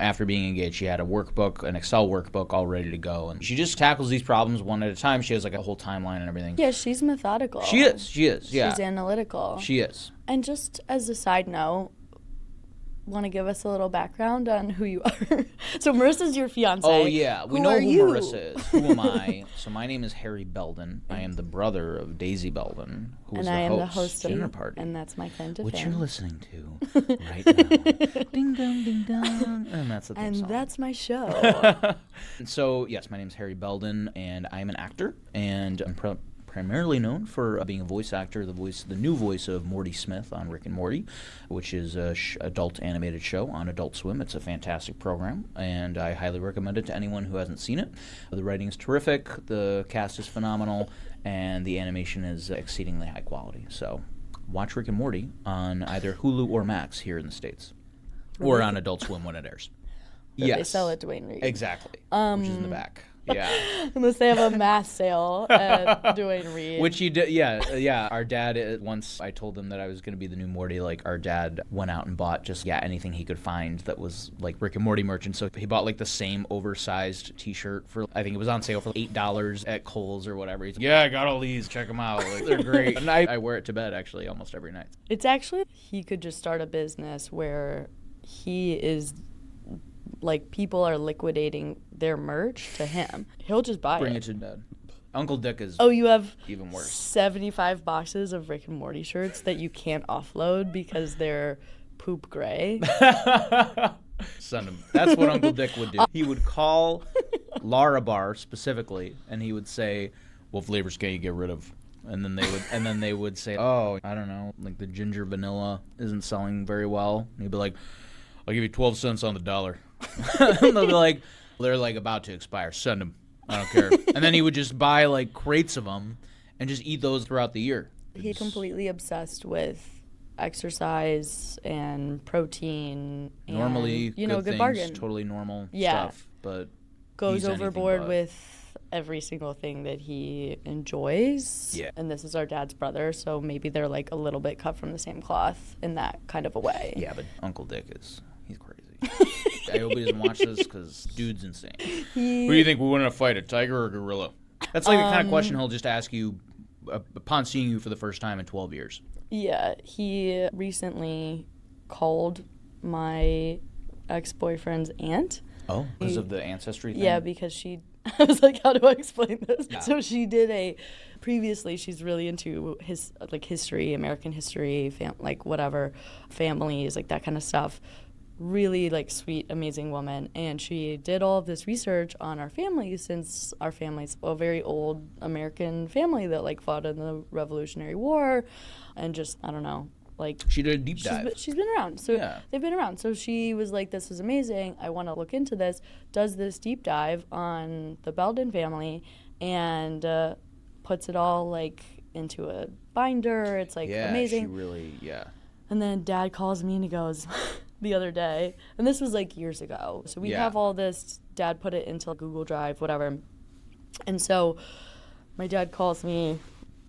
After being engaged, she had a workbook, an Excel workbook all ready to go. And she just tackles these problems one at a time. She has like a whole timeline and everything. Yeah, she's methodical. She is, yeah. She's analytical. She is. And just as a side note, want to give us a little background on who you are? So Marissa's your fiance. Oh, yeah. We know who you? Marissa is. Who am I? So my name is Harry Belden. I am the brother of Daisy Belden, who is and I am the host of Dinner Party. And that's my claim to which fame. you're listening to right now. Ding dong, ding dong. And that's the theme song. And that's my show. So, yes, my name is Harry Belden, and I'm an actor, and I'm primarily known for being a voice actor, the new voice of Morty Smith on Rick and Morty, which is a adult animated show on Adult Swim. It's a fantastic program, and I highly recommend it to anyone who hasn't seen it. The writing is terrific, the cast is phenomenal, and the animation is exceedingly high quality. So watch Rick and Morty on either Hulu or Max here in the States, or on Adult Swim when it airs. Yes. They sell at Duane Reade. Exactly, which is in the back. Yeah. Unless they have a mass sale at Duane Reade. Which he did, yeah. Our dad, once I told him that I was going to be the new Morty, like, our dad went out and bought just, anything he could find that was, like, Rick and Morty merch. And so he bought, like, the same oversized t-shirt for, I think it was on sale for $8 at Kohl's or whatever. He's like, yeah, I got all these. Check them out. Like, they're great. And I wear it to bed, actually, almost every night. It's actually, he could just start a business where he is, like, people are liquidating their merch to him. He'll just buy Bring it to Dad. Uncle Dick is you have even worse. 75 boxes of Rick and Morty shirts that you can't offload because they're poop gray. Send him. That's what Uncle Dick would do. He would call Lara Bar specifically, and he would say, "What flavors can you get rid of?" And then they would say, "Oh, I don't know, like the ginger vanilla isn't selling very well." And he'd be like, "I'll give you 12 cents on the dollar." And they'll be like, "They're like about to expire. Send them. I don't care." And then he would just buy like crates of them and just eat those throughout the year. He's completely obsessed with exercise and protein. Normally, and, good good things, bargain. Totally normal stuff, but goes he's overboard with every single thing that he enjoys. Yeah. And this is our dad's brother, so maybe they're like a little bit cut from the same cloth in that kind of a way. Yeah, but Uncle Dick he's crazy. I hope he doesn't watch this because dude's insane. Who do you think would win in a fight, a tiger or a gorilla? That's like the kind of question he'll just ask you upon seeing you for the first time in 12 years. Yeah, he recently called my ex-boyfriend's aunt. Oh, because of the ancestry thing? Yeah, because I was like, how do I explain this? Yeah. So she did previously she's really into history, American history, families, like that kind of stuff. Really like sweet, amazing woman. And she did all of this research on our family since our family's a very old American family that like fought in the Revolutionary War and just, I don't know, like she did a deep dive. She's been around. So they've been around. So she was like, this is amazing. I want to look into this. Does this deep dive on the Belden family and puts it all like into a binder. It's like amazing. She really, And then Dad calls me and he goes the other day, and this was like years ago. So we have all this. Dad put it into Google Drive, whatever. And so my dad calls me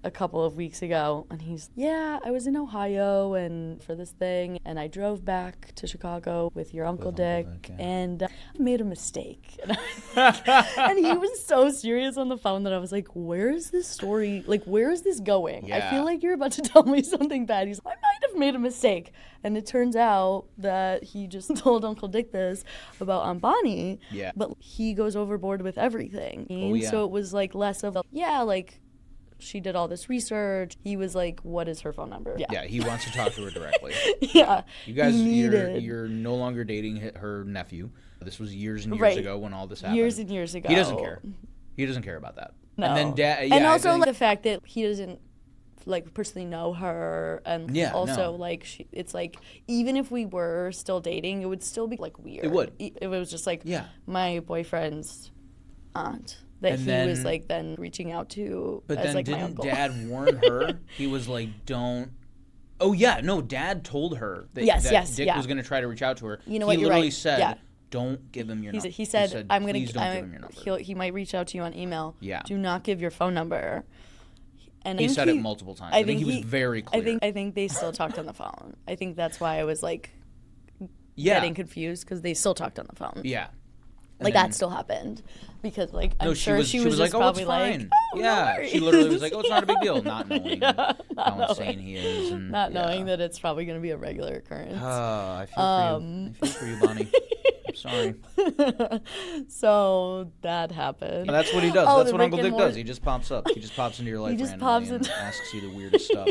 a couple of weeks ago, and he's, I was in Ohio and for this thing, and I drove back to Chicago with your Uncle Dick, and I made a mistake. And he was so serious on the phone that I was like, where is this story? Like, where is this going? Yeah. I feel like you're about to tell me something bad. He's like, I might have made a mistake. And it turns out that he just told Uncle Dick this about Ambani, but he goes overboard with everything. So it was like less of she did all this research. He was like, what is her phone number? Yeah, he wants to talk to her directly. You guys, you're no longer dating her nephew. This was years and years ago when all this happened. Years and years ago. He doesn't care. He doesn't care about that. No. And then Dad, and also the fact that he doesn't like personally know her, and like it's like even if we were still dating, it would still be like weird. It would. If it was just like my boyfriend's aunt. That was like then reaching out to as like my uncle. But then didn't Dad warn her? He was like, don't. Oh yeah, no. Dad told her that Dick was going to try to reach out to her. You know what? He You're literally right. said, "Don't give him your number." He said, "I'm going to don't give him your number." He might reach out to you on email. Yeah. Do not give your phone number. And he said it multiple times. I think he was very clear. I think they still talked on the phone. I think that's why I was like. getting confused because they still talked on the phone. Yeah. Like, that still happened because, like, I'm sure she was just like, probably it's fine. like, oh, yeah, no she literally was like, oh, it's not a big deal, not knowing not insane he is. And, not knowing that it's probably going to be a regular occurrence. I feel for you. I feel for you, Bonnie. I'm sorry. So that happened. And that's what he does. That's what Uncle Dick does. He just pops up. He just pops into your life randomly and asks you the weirdest stuff.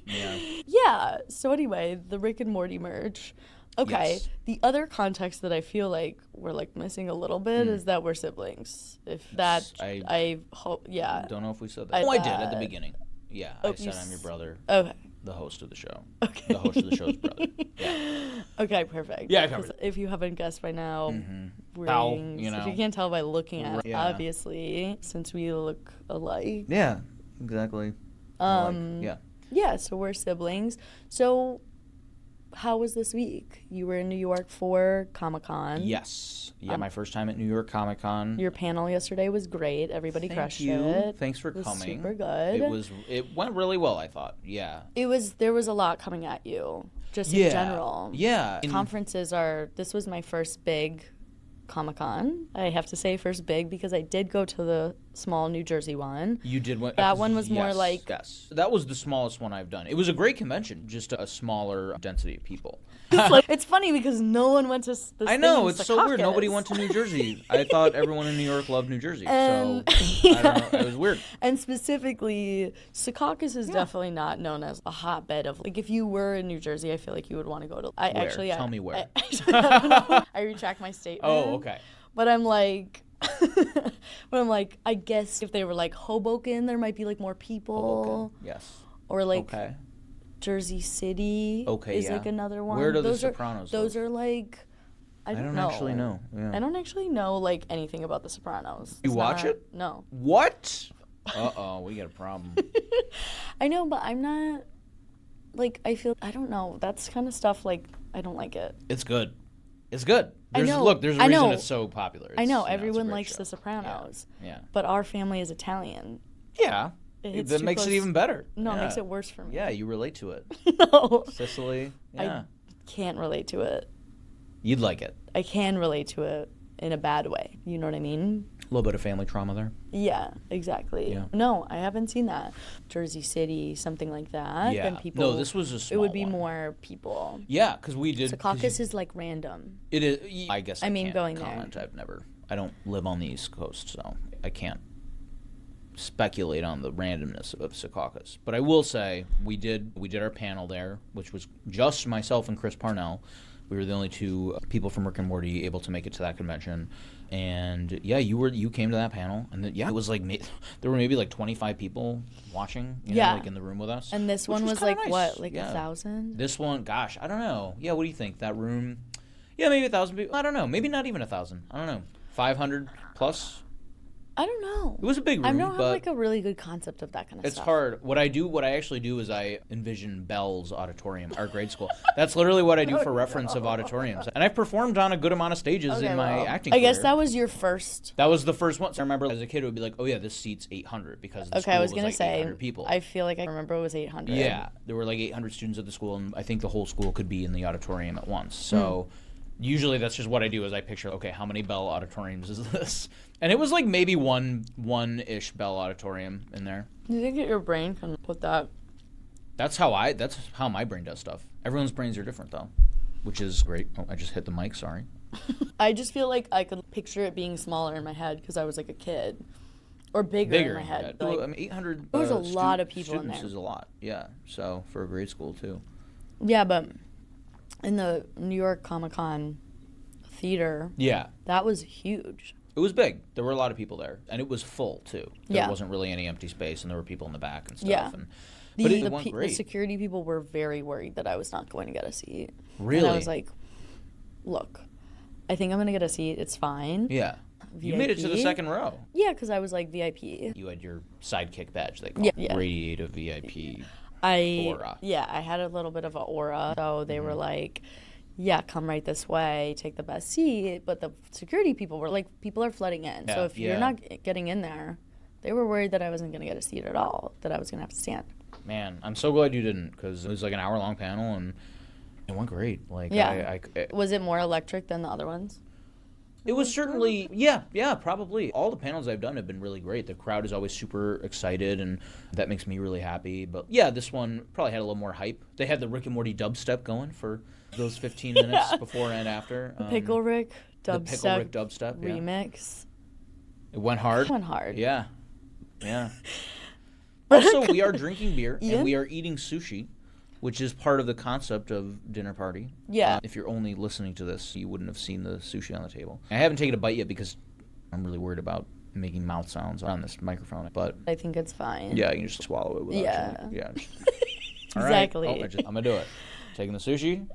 Yeah. Yeah. So anyway, the Rick and Morty merch. Okay. Yes. The other context that I feel like we're like missing a little bit is that we're siblings. If that, I hope, yeah. Don't know if we said that. I did at the beginning. Yeah, I said I'm your brother. Okay. The host of the show. Okay. The host of the show's brother. Yeah. Okay, perfect. Yeah, I covered it. If you haven't guessed by now, if you can't tell by looking at us, obviously, since we look alike. Yeah, exactly. Yeah, so we're siblings. So how was this week? You were in New York for Comic-Con. Yes. Yeah, my first time at New York Comic-Con. Your panel yesterday was great. Everybody crushed it. Thanks for coming. Super good. It went really well, I thought. Yeah. There was a lot coming at you, just in general. Yeah. This was my first big Comic-Con. I have to say first big because I did go to the small New Jersey one. You did one? That one was more like... Yes. That was the smallest one I've done. It was a great convention, just a smaller density of people. It's funny because no one went to this I know, it's so weird. Nobody went to New Jersey. I thought everyone in New York loved New Jersey. So, I don't know. It was weird. And specifically, Secaucus is definitely not known as a hotbed of... Like, if you were in New Jersey, I feel like you would want to go to... Tell me where. I retract my statement. Oh, okay. But I'm like... I guess if they were like Hoboken, there might be like more people. Hoboken, yes. Or like Jersey City is like another one. Where do the Sopranos Those are like... I don't actually know. Yeah. I don't actually know like anything about the Sopranos. You watch it? No. What? Uh-oh, we got a problem. I know, but I'm not... Like, I don't know. That's kind of stuff, like, I don't like it. It's good. It's good. There's a reason it's so popular. I know. Everyone likes The Sopranos. Yeah. But our family is Italian. Yeah. That makes it even better. No, it makes it worse for me. Yeah, you relate to it. No. Sicily. Yeah. I can't relate to it. You'd like it. I can relate to it in a bad way. You know what I mean? A little bit of family trauma there. Yeah, exactly. Yeah. No, I haven't seen that. Jersey City, something like that. Yeah. And people, no, this was a small It would be one. more people. Yeah, because we did. Secaucus is like random. It is. I guess I mean, can't going comment. there. I don't live on the East Coast, so I can't speculate on the randomness of Secaucus. But I will say we did our panel there, which was just myself and Chris Parnell. We were the only two people from Rick and Morty able to make it to that convention. And yeah, you came to that panel, and it was like there were maybe like 25 people watching, like in the room with us. And this one was like nice. What, like 1,000? This one, gosh, I don't know. Yeah, what do you think? That room, maybe 1,000 people. I don't know. Maybe not even 1,000. I don't know. 500 plus. I don't know. It was a big room. I don't have like a really good concept of that kind of stuff. It's hard. What I actually do is I envision Bell's auditorium, our grade school. That's literally what I do for reference of auditoriums. And I've performed on a good amount of stages in my acting career. I guess that was your first. That was the first one. So I remember as a kid it would be like, oh yeah, this seat's 800 because the school was like 800 people. I feel like I remember it was 800. Yeah, there were like 800 students at the school, and I think the whole school could be in the auditorium at once. So usually that's just what I do is I picture, okay, how many Bell auditoriums is this? And it was like maybe one-ish Bell auditorium in there. Do you think that your brain can put that? That's how my brain does stuff. Everyone's brains are different though, which is great. Oh, I just hit the mic, sorry. I just feel like I could picture it being smaller in my head because I was like a kid. Or bigger in my head. Like, I mean, 800 there was a lot of people in there. Is a lot, yeah. So for a grade school too. Yeah, but in the New York Comic-Con theater, that was huge. It was big. There were a lot of people there, and it was full too. There wasn't really any empty space, and there were people in the back and stuff. Yeah. But it went great. The security people were very worried that I was not going to get a seat. Really? And I was like, look, I think I'm going to get a seat. It's fine. Yeah. VIP. You made it to the second row. Yeah, because I was like VIP. You had your sidekick badge, they call it. Radiative VIP aura. Yeah, I had a little bit of an aura. So they were like, yeah, come right this way, take the best seat. But the security people were like, people are flooding in. Yeah, so if you're not getting in there, they were worried that I wasn't going to get a seat at all, that I was going to have to stand. Man, I'm so glad you didn't, because it was like an hour-long panel, and It went great. Like, yeah. Was it more electric than the other ones? It was certainly, yeah, probably. All the panels I've done have been really great. The crowd is always super excited, and that makes me really happy. But yeah, this one probably had a little more hype. They had the Rick and Morty dubstep going for those 15 minutes before and after. Pickle Rick dubstep. The Pickle Rick dubstep remix. It went hard. It went hard. Yeah. Also, we are drinking beer, and we are eating sushi, which is part of the concept of dinner party. Yeah. If you're only listening to this, you wouldn't have seen the sushi on the table. I haven't taken a bite yet because I'm really worried about making mouth sounds on this microphone. But I think it's fine. Yeah, you can just swallow it without Exactly. All right. I'm going to do it. Taking the sushi.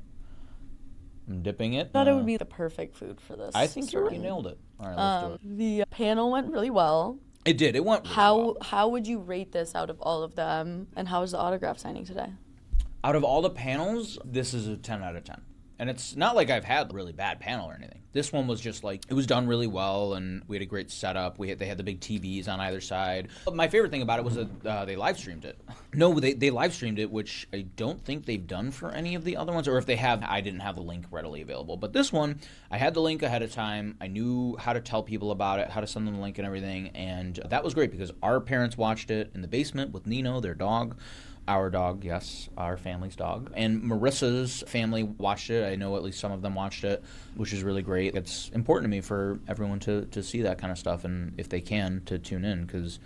I'm dipping it. I thought it would be the perfect food for this. I think you nailed it. All right, let's do it. The panel went really well. It did. It went really well. How would you rate this out of all of them? And how was the autograph signing today? Out of all the panels, this is a 10 out of 10. And it's not like I've had a really bad panel or anything. This one was just like, it was done really well, and we had a great setup. They had the big TVs on either side. But my favorite thing about it was that they live streamed it. No, they live streamed it, which I don't think they've done for any of the other ones. Or if they have, I didn't have the link readily available. But this one, I had the link ahead of time. I knew how to tell people about it, how to send them the link and everything. And that was great because our parents watched it in the basement with Nino, their dog. Our dog, yes, our family's dog. And Marissa's family watched it. I know at least some of them watched it, which is really great. It's important to me for everyone to see that kind of stuff, and if they can, to tune in, because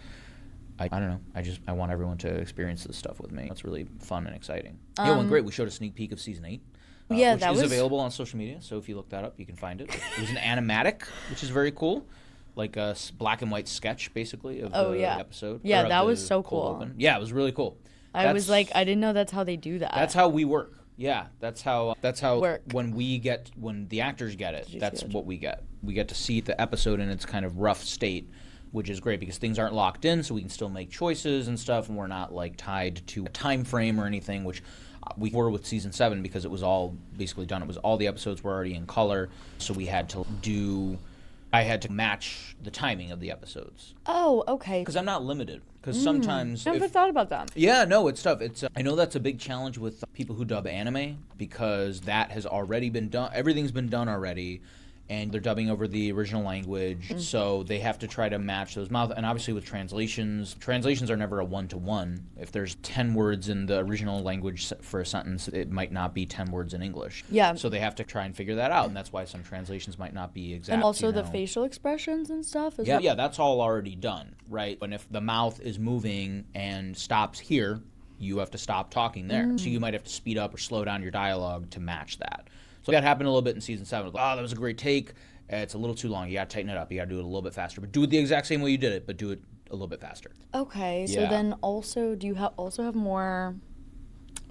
I don't know. I want everyone to experience this stuff with me. It's really fun and exciting. It went great. We showed a sneak peek of season 8. Which is available on social media, so if you look that up, you can find it. It was an animatic, which is very cool. Like a black and white sketch, basically, of the episode. Yeah, that was so cool. Open. Yeah, it was really cool. I was like, I didn't know that's how they do that. That's how we work. Yeah, that's how when the actors get it, that's what we get. We get to see the episode in its kind of rough state, which is great because things aren't locked in, so we can still make choices and stuff, and we're not like tied to a time frame or anything, which we were with season 7 because it was all basically done. It was all the episodes were already in color, so I had to match the timing of the episodes. Oh, okay. Because I'm not limited. Because sometimes... I never thought about that. Yeah, no, it's tough. I know that's a big challenge with people who dub anime because that has already been done. Everything's been done already, and they're dubbing over the original language, so they have to try to match those mouth. And obviously with translations are never a one-to-one. If there's 10 words in the original language for a sentence, it might not be 10 words in English. Yeah. So they have to try and figure that out, and that's why some translations might not be exact. And also the facial expressions and stuff? Yeah, that's all already done, right? And if the mouth is moving and stops here, you have to stop talking there. So you might have to speed up or slow down your dialogue to match that. So that happened a little bit in season 7. That was a great take. It's a little too long. You got to tighten it up. You got to do it a little bit faster. But do it the exact same way you did it, but do it a little bit faster. Okay. So then also, do you also have more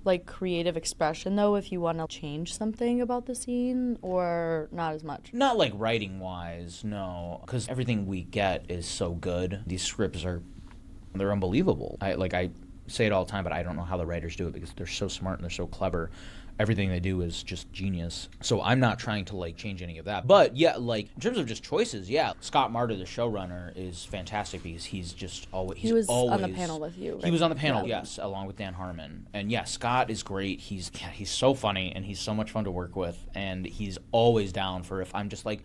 like creative expression though if you want to change something about the scene, or not as much? Not like writing wise, no, because everything we get is so good. These scripts they're unbelievable. I say it all the time, but I don't know how the writers do it because they're so smart and they're so clever. Everything they do is just genius. So I'm not trying to like change any of that. But yeah, like in terms of just choices, Scott Marder, the showrunner, is fantastic because he's just always he was on the panel with you. Right? He was on the panel, yes, along with Dan Harmon. And Scott is great. He's so funny and he's so much fun to work with, and he's always down for if I'm just like.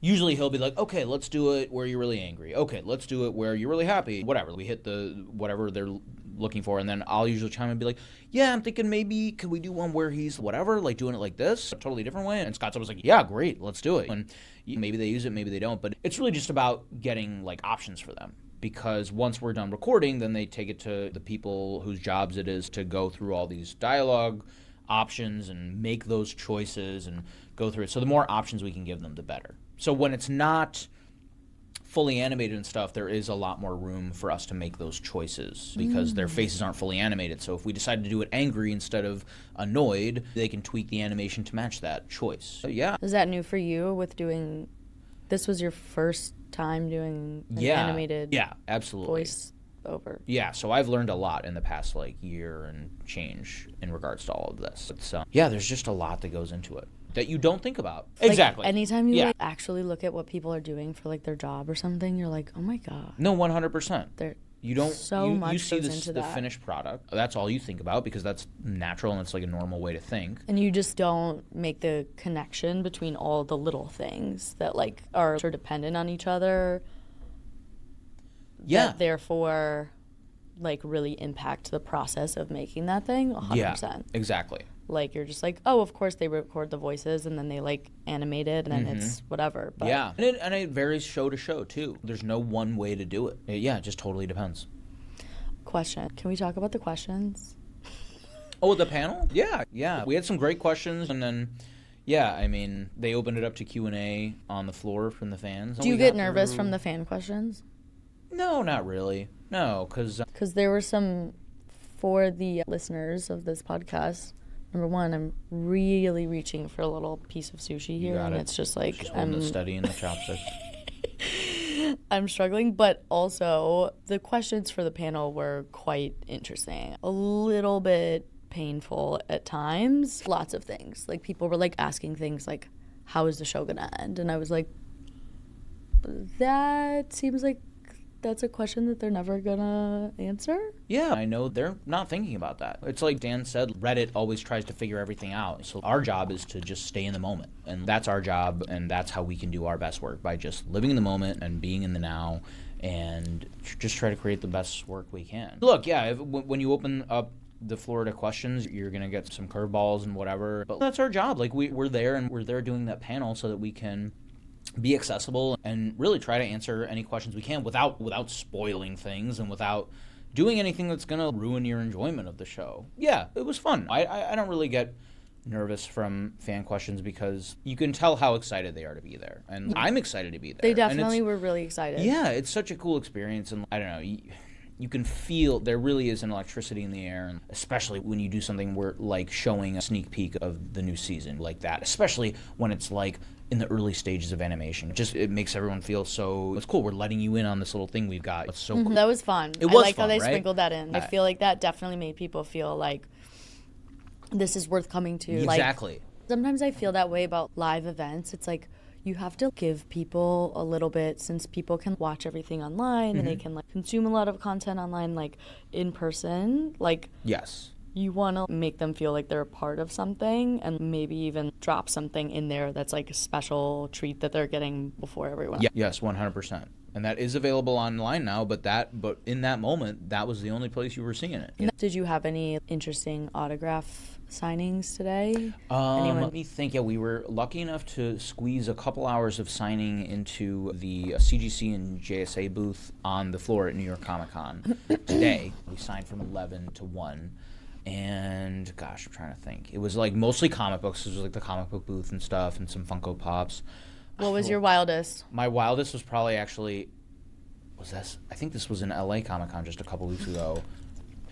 Usually he'll be like, okay, let's do it where you're really angry. Okay, let's do it where you're really happy. Whatever. We hit the whatever they're looking for, and then I'll usually chime in and be like, yeah, I'm thinking maybe could we do one where he's whatever, like doing it like this, a totally different way. And Scott's always like, yeah, great, let's do it. And maybe they use it, maybe they don't. But it's really just about getting like options for them. Because once we're done recording, then they take it to the people whose jobs it is to go through all these dialogue options and make those choices and go through it. So the more options we can give them, the better. So when it's not fully animated and stuff, there is a lot more room for us to make those choices because their faces aren't fully animated. So if we decide to do it angry instead of annoyed, they can tweak the animation to match that choice. So yeah. Is that new for you with doing, this was your first time doing an animated absolutely. voice over? Yeah, so I've learned a lot in the past like year and change in regards to all of this. So there's just a lot that goes into it that you don't think about. Like, exactly. Anytime you actually look at what people are doing for like their job or something, you're like, oh my God. No, 100%. You don't. So you much see goes into the that. finished product. That's all you think about because that's natural and it's like a normal way to think. And you just don't make the connection between all the little things that like are sort of dependent on each other. Yeah. That therefore, like really impact the process of making that thing. 100%. Yeah. Exactly. Like you're just like, oh, of course they record the voices and then they like animate it and then it's whatever. But Yeah, and it varies show to show too. There's no one way to do it. Yeah, it just totally depends. Question: can we talk about the questions? Oh, the panel? Yeah. We had some great questions, and then, yeah, I mean, they opened it up to Q&A on the floor from the fans. Do you get nervous from the fan questions? No, not really. No, because there were some for the listeners of this podcast. Number one, I'm really reaching for a little piece of sushi here, and it's just like just holding it steady in the chopsticks. I'm struggling, but also the questions for the panel were quite interesting. A little bit painful at times. Lots of things. Like people were like asking things like, how is the show gonna end? And I was like, that seems like that's a question that they're never gonna answer. Yeah, I know they're not thinking about that. It's like Dan said, Reddit always tries to figure everything out. So our job is to just stay in the moment. And that's our job, and that's how we can do our best work, by just living in the moment and being in the now and just try to create the best work we can. Look, yeah, when you open up the Florida questions, you're going to get some curveballs and whatever. But that's our job. Like, we're there, and we're there doing that panel so that we can be accessible and really try to answer any questions we can without spoiling things and without doing anything that's going to ruin your enjoyment of the show. Yeah, it was fun. I don't really get nervous from fan questions because you can tell how excited they are to be there. And I'm excited to be there. They definitely were really excited. Yeah, it's such a cool experience. And I don't know, you can feel there really is an electricity in the air, and especially when you do something where like showing a sneak peek of the new season like that, especially when it's like in the early stages of animation. It makes everyone feel so, it's cool. We're letting you in on this little thing we've got. It's so cool. That was fun. It was I like fun, how they right? sprinkled that in. I feel like that definitely made people feel like this is worth coming to. Exactly. Like, sometimes I feel that way about live events. It's like you have to give people a little bit, since people can watch everything online and they can like consume a lot of content online, like in person. Like, yes. You want to make them feel like they're a part of something and maybe even drop something in there that's like a special treat that they're getting before everyone. Yeah, yes, 100%. And that is available online now, but in that moment, that was the only place you were seeing it. Did you have any interesting autograph signings today? Let me think. Yeah, we were lucky enough to squeeze a couple hours of signing into the CGC and JSA booth on the floor at New York Comic Con today. We signed from 11 to 1. And gosh, I'm trying to think. It was like mostly comic books. It was like the comic book booth and stuff, and some Funko Pops. What was your wildest? My wildest was probably I think this was in LA Comic Con just a couple weeks ago.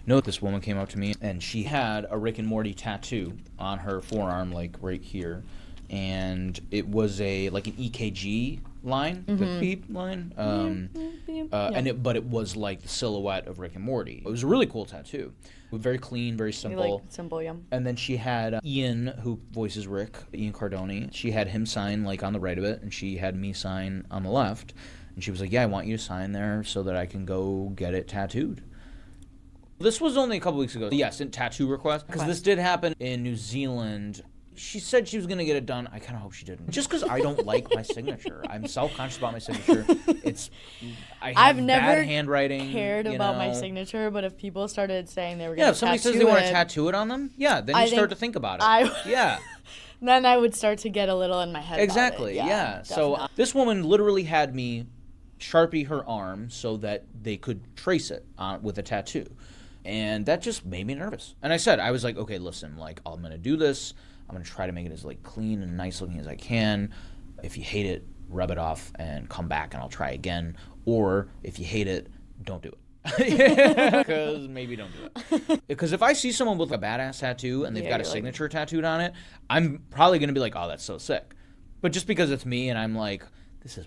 No, this woman came up to me and she had a Rick and Morty tattoo on her forearm, like right here, and it was an EKG line, the beep line, but it was like the silhouette of Rick and Morty. It was a really cool tattoo. Very clean, very simple. Simple, yeah. And then she had Ian, who voices Rick, Ian Cardoni. She had him sign like on the right of it, and she had me sign on the left. And she was like, "Yeah, I want you to sign there so that I can go get it tattooed." This was only a couple weeks ago. Yes, tattoo request, because this did happen in New Zealand. She said she was going to get it done. I kind of hope she didn't. Just because I don't like my signature. I'm self-conscious about my signature. I've never bad handwriting. Cared about my signature, but if people started saying they were to going if somebody says they want to tattoo it on them, then you start to think about it. Yeah. Then I would start to get a little in my head. Exactly, about it. yeah. So this woman literally had me Sharpie her arm so that they could trace it with a tattoo. And that just made me nervous. And I was like, okay, listen, like, I'm going to do this. I'm going to try to make it as like clean and nice looking as I can. If you hate it, rub it off and come back and I'll try again. Or if you hate it, don't do it. Because maybe don't do it. Because if I see someone with a badass tattoo and they've got a signature tattooed on it, I'm probably going to be like, oh, that's so sick. But just because it's me and I'm like, this is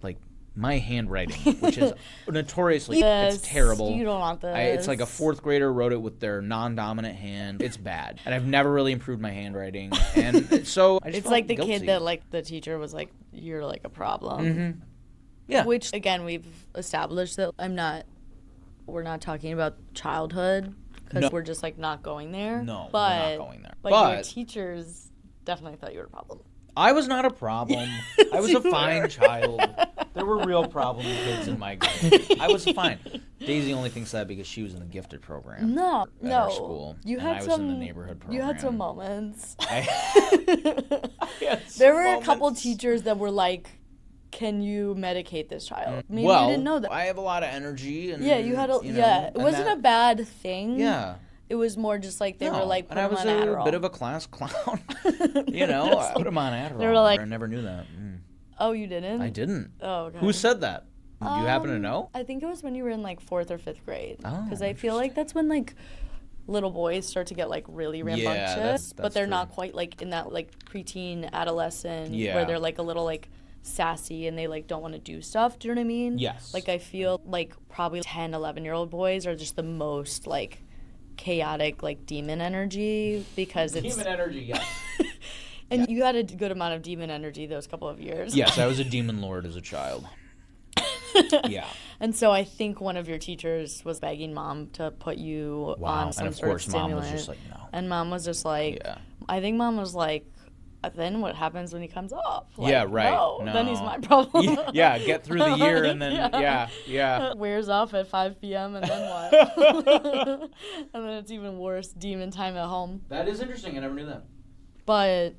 like my handwriting, which is notoriously, it's terrible. You don't want this. It's like a fourth grader wrote it with their non-dominant hand. It's bad. And I've never really improved my handwriting. And so I just it's like the guilty. kid that like the teacher was like, you're like a problem. Mm-hmm. Yeah. Which, again, we've established that I'm not we're not talking about childhood because we're just like not going there. No, but, we're not going there. But your teachers definitely thought you were a problem. I was not a problem. I was a fine child. There were real problem kids in my grade. I was fine. Daisy only thinks that because she was in the gifted program. No, at our school. I was in the neighborhood program. You had some moments. I there were a couple teachers that were like, "Can you medicate this child?" Maybe you didn't know that. I have a lot of energy, and you had a it wasn't a bad thing. Yeah. It was more just like they were like, put and him on I was Adderall. a bit of a class clown. I put him on Adderall. They were like, I never knew that. Oh, you didn't? I didn't. Oh, okay. Who said that? Do you happen to know? I think it was when you were in like 4th or 5th grade. Oh, because I feel like that's when like little boys start to get like really rambunctious, that's but they're true. not quite like in that like preteen adolescent where they're like a little like sassy and they like don't want to do stuff. Do you know what I mean? Yes. Like I feel like probably 10, 11-year-old boys are just the most like chaotic like demon energy because it's demon energy, yes. And you had a good amount of demon energy those couple of years. Yes, I was a demon lord as a child. Yeah. And so I think one of your teachers was begging mom to put you on some sort of stimulant. Mom was just like, no. And mom was just like, I think mom was like, then what happens when he comes off? Like, yeah, right. No, then he's my problem. Yeah, get through the year and then, yeah. Wears off at 5 p.m. and then what? And then it's even worse, demon time at home. That is interesting. I never knew that. But,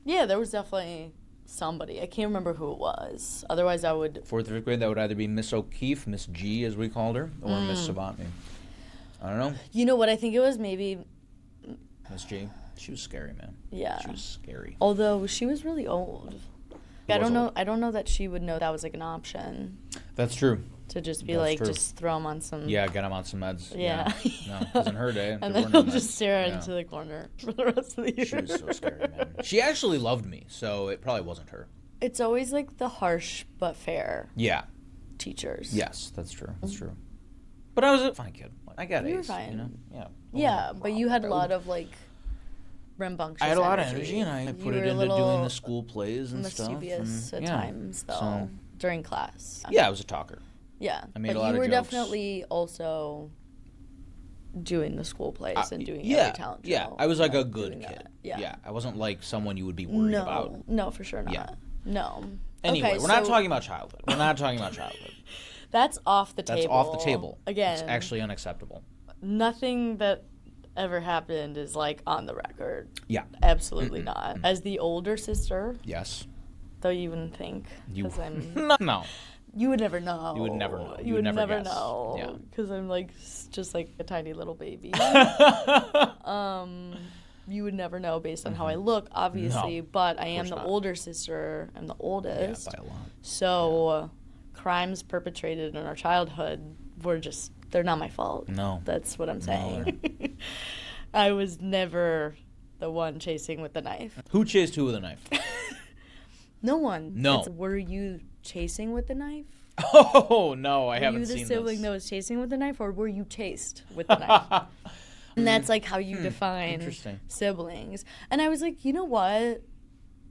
yeah, there was definitely somebody. I can't remember who it was. Otherwise, I would... 4th or 5th grade, that would either be Miss O'Keefe, Miss G, as we called her, or Miss Savantney. I don't know. You know what? I think it was maybe... Miss G. She was scary, man. Yeah. She was scary. Although she was really old. I don't know that she would know that was like an option. That's true. To just be like, just throw him on some... Yeah, get him on some meds. Yeah. No, because in her day... and then he'll just stare into the corner for the rest of the year. She was so scary, man. She actually loved me, so it probably wasn't her. It's always like the harsh but fair teachers. Yes, that's true. That's true. But I was a fine kid. I got A's. You were fine. You know? Yeah. Yeah, but you had a lot of like... rambunctious I had a lot of energy, and I put it into doing the school plays and stuff. Mischievous at times, though, during class. Yeah, I was a talker. Yeah, I made a lot but of you were jokes. Definitely also doing the school plays and doing every talent show. Yeah, I was like a good kid. That. Yeah, I wasn't like someone you would be worried about. No, for sure not. Yeah. No. Anyway, okay, we're not talking about childhood. We're not talking about childhood. That's off the table. That's off the table. Again. It's actually unacceptable. Nothing that ever happened is like on the record. Yeah. Absolutely not. As the older sister. Yes. Though you wouldn't think. Because I'm... No. You would never know. You would never know. You would never guess. know. Yeah. Because I'm like just like a tiny little baby. You would never know based on how I look, obviously. No, but I am the older sister. I'm the oldest. Yeah, by a lot. So crimes perpetrated in our childhood were just, they're not my fault. No. That's what I'm saying. I was never the one chasing with the knife. Who chased who with a knife? No one. No. Were you chasing with the knife? Oh, no, I haven't seen this. Were you the sibling that was chasing with the knife, or were you chased with the knife? And that's like how you define siblings. And I was like, you know what?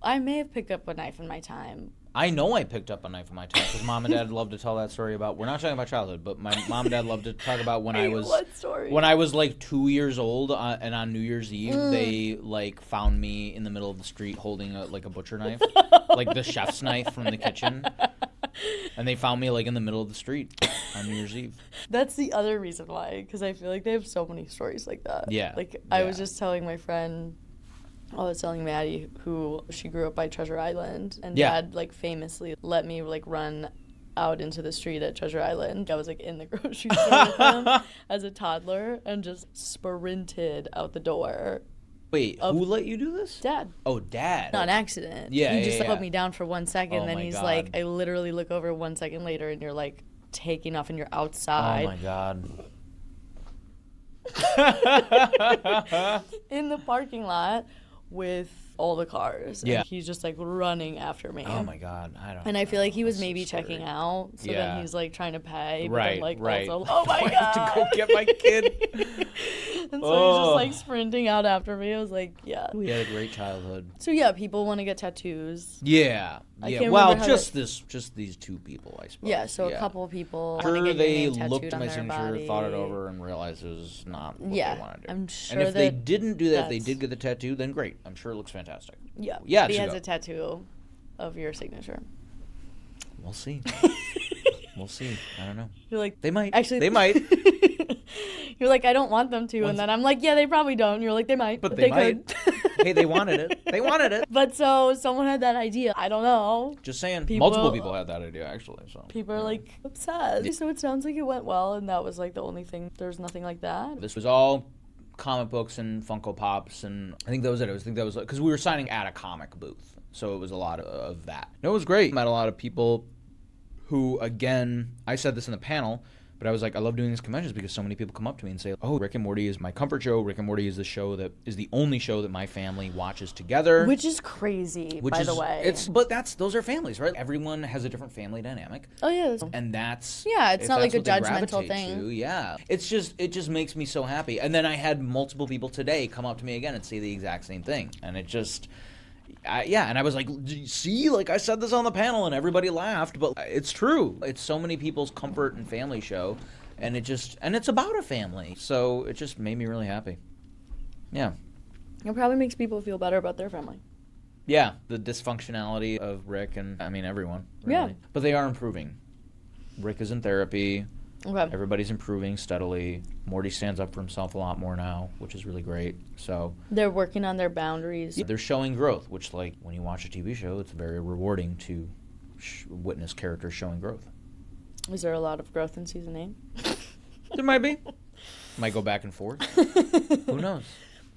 I may have picked up a knife in my time. I know I picked up a knife in my time because Mom and Dad love to tell that story about. We're not talking about childhood, but my mom and Dad love to talk about when I was. What story? When I was like 2 years old, and on New Year's Eve, they like found me in the middle of the street holding like a butcher knife, like the chef's knife from the kitchen, and they found me like in the middle of the street on New Year's Eve. That's the other reason why, because I feel like they have so many stories like that. Yeah. Like I was just telling my friend. I was telling Maddie, who she grew up by Treasure Island, and Dad like famously let me like run out into the street at Treasure Island. I was like in the grocery store with him as a toddler and just sprinted out the door. Wait, who let you do this? Dad. Oh, Dad. Not an accident. Yeah, He just put me down for 1 second, then he's God. like, I literally look over 1 second later, and you're like taking off, and you're outside. Oh my God. In the parking lot with all the cars. Yeah. And he's just like running after me. Oh my God, I don't. And I feel like he was That's maybe so scary. checking out. So Yeah. then he's like trying to pay. But Right, then, like, right. Also, oh my I God. have to go get my kid. And so he's just like sprinting out after me. I was like, yeah. We had a great childhood. So yeah, people want to get tattoos. Yeah. I Yeah. can't Well, remember how just these two people, I suppose. Yeah, so a couple people I'm want to sure get they your name looked tattooed at on my their signature, body. thought it over, and realized it was not what Yeah, they wanted to do. I'm sure and if they that didn't do that, if they that's- did get the tattoo, then great. I'm sure it looks fantastic. Yeah. Yeah, He to has go. a tattoo of your signature. We'll see. We'll see. I don't know. You're like, They might. actually, They might. You're like, I don't want them to, and then I'm like, yeah, they probably don't. And you're like, they might, But they might. could. Hey, they wanted it. They wanted it. But so someone had that idea. I don't know. Just saying. People- Multiple people had that idea, actually. So People are like upset. So it sounds like it went well, and that was like the only thing. There's nothing like that. This was all comic books and Funko Pops, and I think that was it. I think that was because we were signing at a comic booth, so it was a lot of that. No, it was great. Met a lot of people who, again, I said this in the panel, but I was like, I love doing these conventions because so many people come up to me and say, oh, Rick and Morty is my comfort show. Rick and Morty is the show that is the only show that my family watches together. Which is crazy, by the way. But those are families, right? Everyone has a different family dynamic. Oh, yeah. And that's Yeah, it's if not like that's a what they judgmental gravitate thing. to, yeah, it just makes me so happy. And then I had multiple people today come up to me again and say the exact same thing, and it just. And I was like, see, like I said this on the panel and everybody laughed, but it's true. It's so many people's comfort and family show, and it's about a family. So it just made me really happy. Yeah. It probably makes people feel better about their family. Yeah, the dysfunctionality of Rick and, I mean, everyone. Really. Yeah. But they are improving. Rick is in therapy. Okay. Everybody's improving steadily. Morty stands up for himself a lot more now, which is really great. So They're working on their boundaries. they're showing growth, which, like, when you watch a TV show, it's very rewarding to witness characters showing growth. Is there a lot of growth in season 8? There might be. Might go back and forth. Who knows?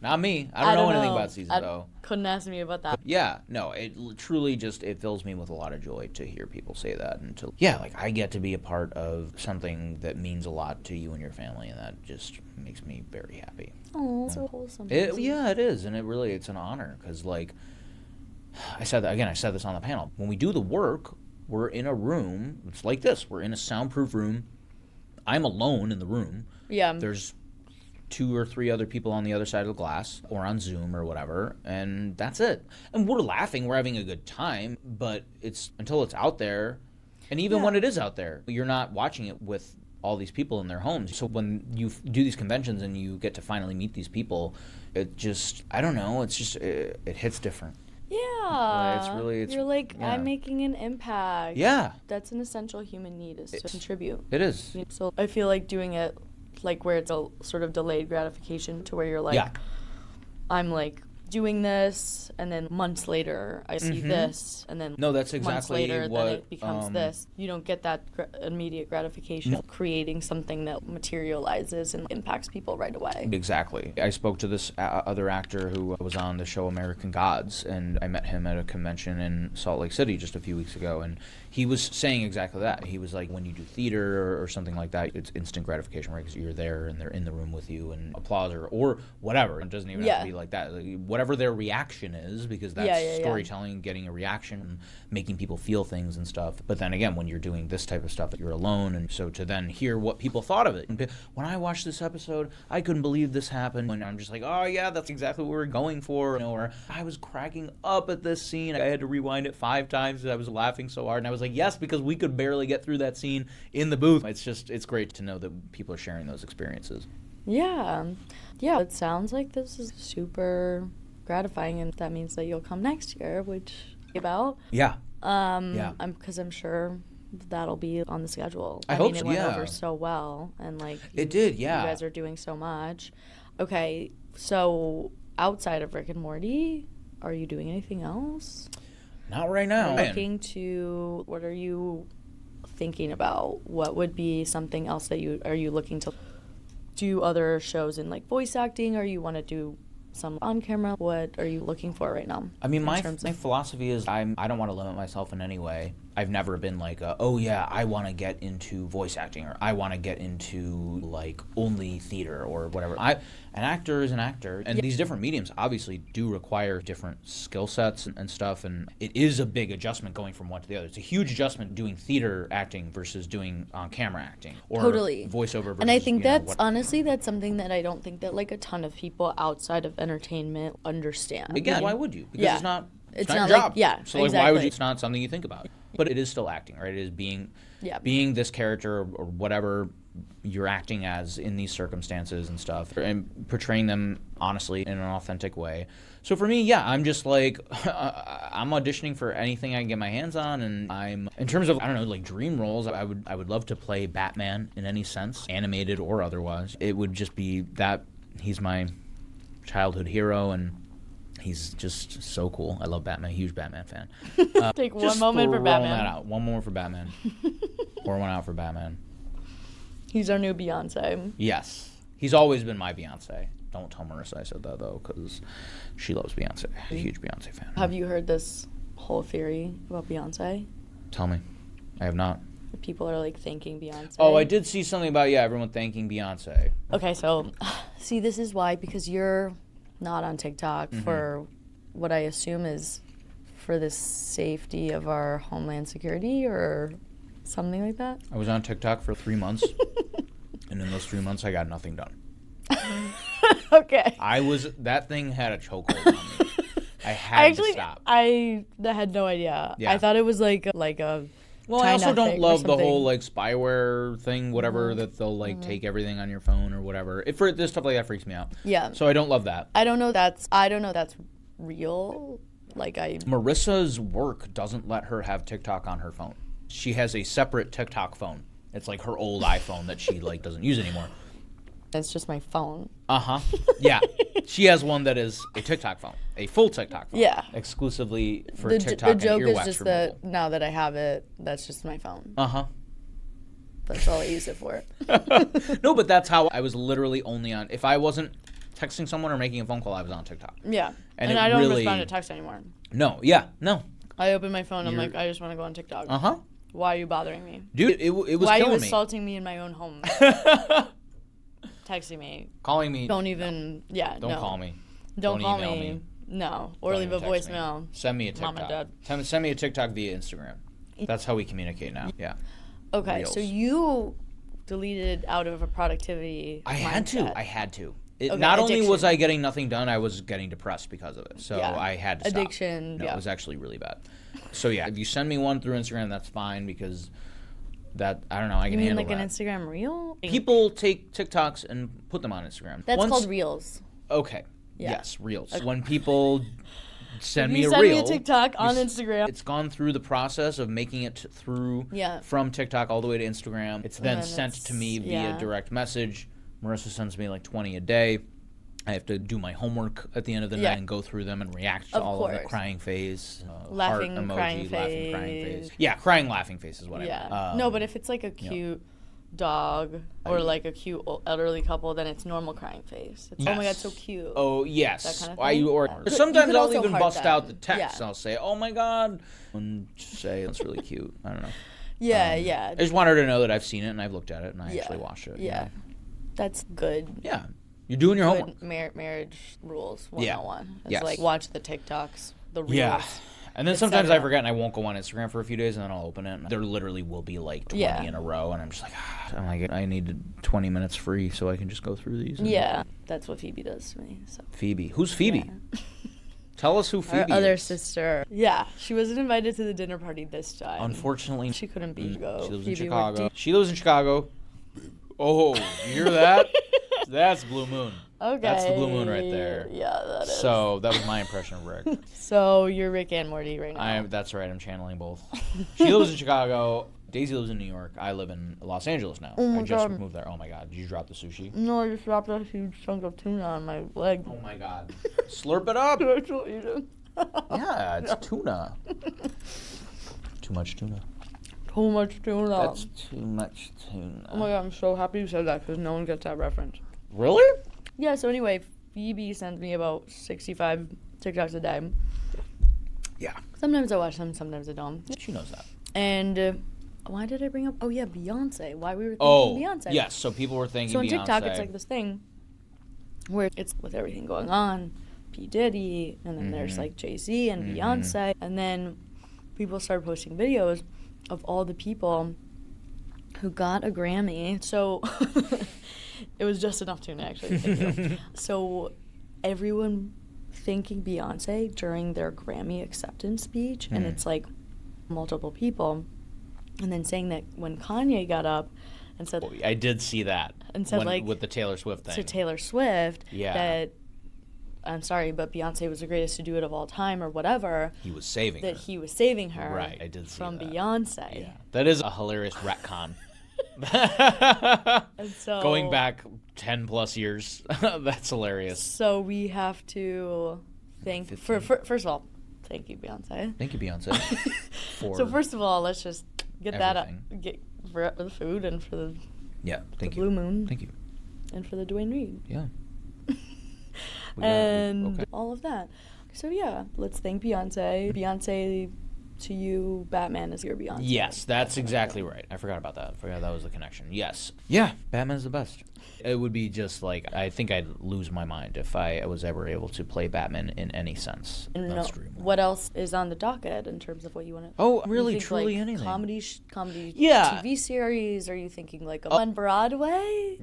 Not me. I don't know anything about season, though. Couldn't ask me about that. Yeah, no, it truly just, it fills me with a lot of joy to hear people say that. And like, I get to be a part of something that means a lot to you and your family, and that just makes me very happy. Oh, so wholesome. Yeah, it is, and it's an honor, because, like, I said this on the panel. When we do the work, we're in a room, it's like this, we're in a soundproof room. I'm alone in the room. Yeah. There's 2 or 3 other people on the other side of the glass or on Zoom or whatever, and that's it. And we're laughing, we're having a good time, but it's until it's out there, and even when it is out there, you're not watching it with all these people in their homes. So when you do these conventions and you get to finally meet these people, it just, I don't know, it's just, it hits different. Yeah. You're like, yeah. I'm making an impact. Yeah. That's an essential human need, is to contribute. It is. So I feel like doing it like where it's a sort of delayed gratification, to where you're like, I'm like doing this, and then months later I see this, and then that's exactly months later what, then it becomes this. You don't get that immediate gratification of creating something that materializes and impacts people right away. Exactly. I spoke to this other actor who was on the show American Gods, and I met him at a convention in Salt Lake City just a few weeks ago, and he was saying exactly that. He was like, when you do theater or something like that, it's instant gratification, right? Because you're there and they're in the room with you, and applause or whatever. It doesn't even have to be like that. Like, whatever their reaction is, because that's storytelling, getting a reaction, and making people feel things and stuff. But then again, when you're doing this type of stuff, you're alone, and so to then hear what people thought of it. And when I watched this episode, I couldn't believe this happened. And I'm just like, oh yeah, that's exactly what we were going for. Or I was cracking up at this scene. I had to rewind it 5 times because I was laughing so hard. And I was like, yes, because we could barely get through that scene in the booth. It's great to know that people are sharing those experiences. Yeah. It sounds like this is super gratifying, and that means that you'll come next year, which about. Yeah. Because I'm sure that'll be on the schedule. I hope mean, so, it went over so well, and like it did. Yeah. You guys are doing so much. Okay, so outside of Rick and Morty, are you doing anything else? Not right now. What are you thinking about? What would be something else that are you looking to do other shows in, like voice acting, or you want to do some on camera? What are you looking for right now? I mean, my philosophy is I don't want to limit myself in any way. I've never been like, oh yeah, I want to get into voice acting, or I want to get into like only theater or whatever. An actor is an actor, and these different mediums obviously do require different skill sets and stuff, and it is a big adjustment going from one to the other. It's a huge adjustment doing theater acting versus doing on-camera acting, or voiceover versus, and I think honestly, that's something that I don't think that like a ton of people outside of entertainment understand. Again, why would you? Because it's not your job. Like, so like, why would you? It's not something you think about. But it is still acting, right? It is being this character or whatever you're acting as in these circumstances and stuff, and portraying them honestly in an authentic way. So for me, I'm just like, I'm auditioning for anything I can get my hands on, and I'm, in terms of, I don't know, like dream roles, I would love to play Batman in any sense, animated or otherwise. It would just be that he's my childhood hero, and he's just so cool. I love Batman. Huge Batman fan. Take one moment for Batman. That out. One more for Batman. Pour one out for Batman. He's our new Beyonce. Yes. He's always been my Beyonce. Don't tell Marissa I said that, though, because she loves Beyonce. She's a huge Beyonce fan. Have you heard this whole theory about Beyonce? Tell me. I have not. People are, like, thanking Beyonce. Oh, I did see something about, everyone thanking Beyonce. Okay, so, see, this is why, because you're not on TikTok for what I assume is for the safety of our homeland security or something like that. I was on TikTok for 3 months, and in those 3 months, I got nothing done. Okay. That thing had a chokehold on me. I had to stop. I had no idea. Yeah. I thought it was like a Well, China I also don't love the whole like spyware thing, whatever, that they'll like take everything on your phone or whatever. This stuff like that freaks me out. Yeah. So I don't love that. I don't know that's real. Marissa's work doesn't let her have TikTok on her phone. She has a separate TikTok phone. It's like her old iPhone that she like doesn't use anymore. It's just my phone. Yeah. She has one that is a TikTok phone, a full TikTok phone. Yeah. Exclusively for TikTok and earwax removal. The joke is just that now that I have it, that's just my phone. That's all I use it for. No, but that's how I was literally only on. If I wasn't texting someone or making a phone call, I was on TikTok. Yeah. And I don't respond to text anymore. No. I open my phone. I'm like, I just want to go on TikTok. Why are you bothering me? Dude, it was killing me. Why are you assaulting me in my own home? Texting me. Calling me. Don't even, Don't call me. Don't call me. No. Or leave a voicemail. Send me a TikTok. Mom and Dad. Send me a TikTok via Instagram. That's how we communicate now. Yeah. Okay, Reels. so you deleted out of a productivity mindset. I had to. Not only was I getting nothing done, I was getting depressed because of it. So I had to stop. Addiction. No, it was actually really bad. So if you send me one through Instagram, that's fine, because I don't know, I can handle that. You mean like an Instagram reel? People take TikToks and put them on Instagram. That's called Reels. Okay. Yeah. Yes, Reels. Okay. When people send me a reel. Send me a TikTok on Instagram. It's gone through the process of making it through from TikTok all the way to Instagram. It's then sent to me via direct message. Marissa sends me like 20 a day. I have to do my homework at the end of the night and go through them and react to all of the crying face, laughing, heart emoji, crying crying face. Yeah, crying, laughing face is what I meant. No, but if it's like a cute dog or like a cute elderly couple, then it's normal crying face. It's, oh my god, so cute. Oh yes. That kind of or sometimes I'll even bust out the text. I'll say, "Oh my god," and just say that's really cute. I don't know. Yeah. I just want her to know that I've seen it and I've looked at it and I actually watched it. Yeah, that's good. Yeah. You're doing your homework. Marriage rules 101. It's like watch the TikToks, the reels. Yeah. And then sometimes I forget and I won't go on Instagram for a few days and then I'll open it and there literally will be like 20 in a row and I'm just like, I need 20 minutes free so I can just go through these. Yeah. That's what Phoebe does to me. So. Phoebe. Who's Phoebe? Yeah. Tell us who Phoebe is. Our other sister. Yeah. She wasn't invited to the dinner party this time. Unfortunately. She couldn't be. She lives in Chicago. She lives in Chicago. Oh, you hear that? That's Blue Moon. Okay. That's the Blue Moon right there. Yeah, that is. So that was my impression of Rick. So you're Rick and Morty right now. That's right. I'm channeling both. She lives in Chicago. Daisy lives in New York. I live in Los Angeles now. Oh my I just God. moved there. Oh my God. Did you drop the sushi? No, I just dropped a huge chunk of tuna on my leg. Oh my God. Slurp it up. I still eat it. Yeah, it's tuna. Too much tuna. Too much tuna. That's too much tuna. Oh my God, I'm so happy you said that because no one gets that reference. Really? Yeah, so anyway, Phoebe sends me about 65 TikToks a day. Yeah. Sometimes I watch them, sometimes I don't. She knows that. And why did I bring up? Oh yeah, Beyonce. Why we were thinking Beyonce? Yes. So people were thinking Beyonce. So on TikTok, it's like this thing where it's with everything going on, P. Diddy, and then there's like Jay-Z and Beyonce, and then people started posting videos of all the people who got a Grammy. So it was just enough tuna, actually. Thank you. So everyone thanking Beyonce during their Grammy acceptance speech, and it's like multiple people, and then saying that when Kanye got up and said, I did see that, and said like with the Taylor Swift thing, to Taylor Swift, yeah, that I'm sorry, but Beyonce was the greatest to do it of all time, or whatever. He was saving her. That he was saving her. Right, I did see from that. Beyonce. Yeah, that is a hilarious retcon. And so, going back 10 plus years, that's hilarious. So we have to thank first of all, thank you, Beyonce. Thank you, Beyonce. So first of all, let's just get that up, everything. get for the food and for the thank you. Blue Moon. Thank you. And for the Dwayne Reed. Yeah. And all of that. So yeah, let's thank Beyonce. Beyonce, to you, Batman is your Beyonce. Yes, that's exactly right. I forgot about that. I forgot that was the connection. Yes. Yeah, Batman's the best. It would be just like, I think I'd lose my mind if I was ever able to play Batman in any sense. What else is on the docket in terms of what you want to... Oh, really, think, truly like, anything. Comedy Yeah. TV series? Are you thinking like on Broadway?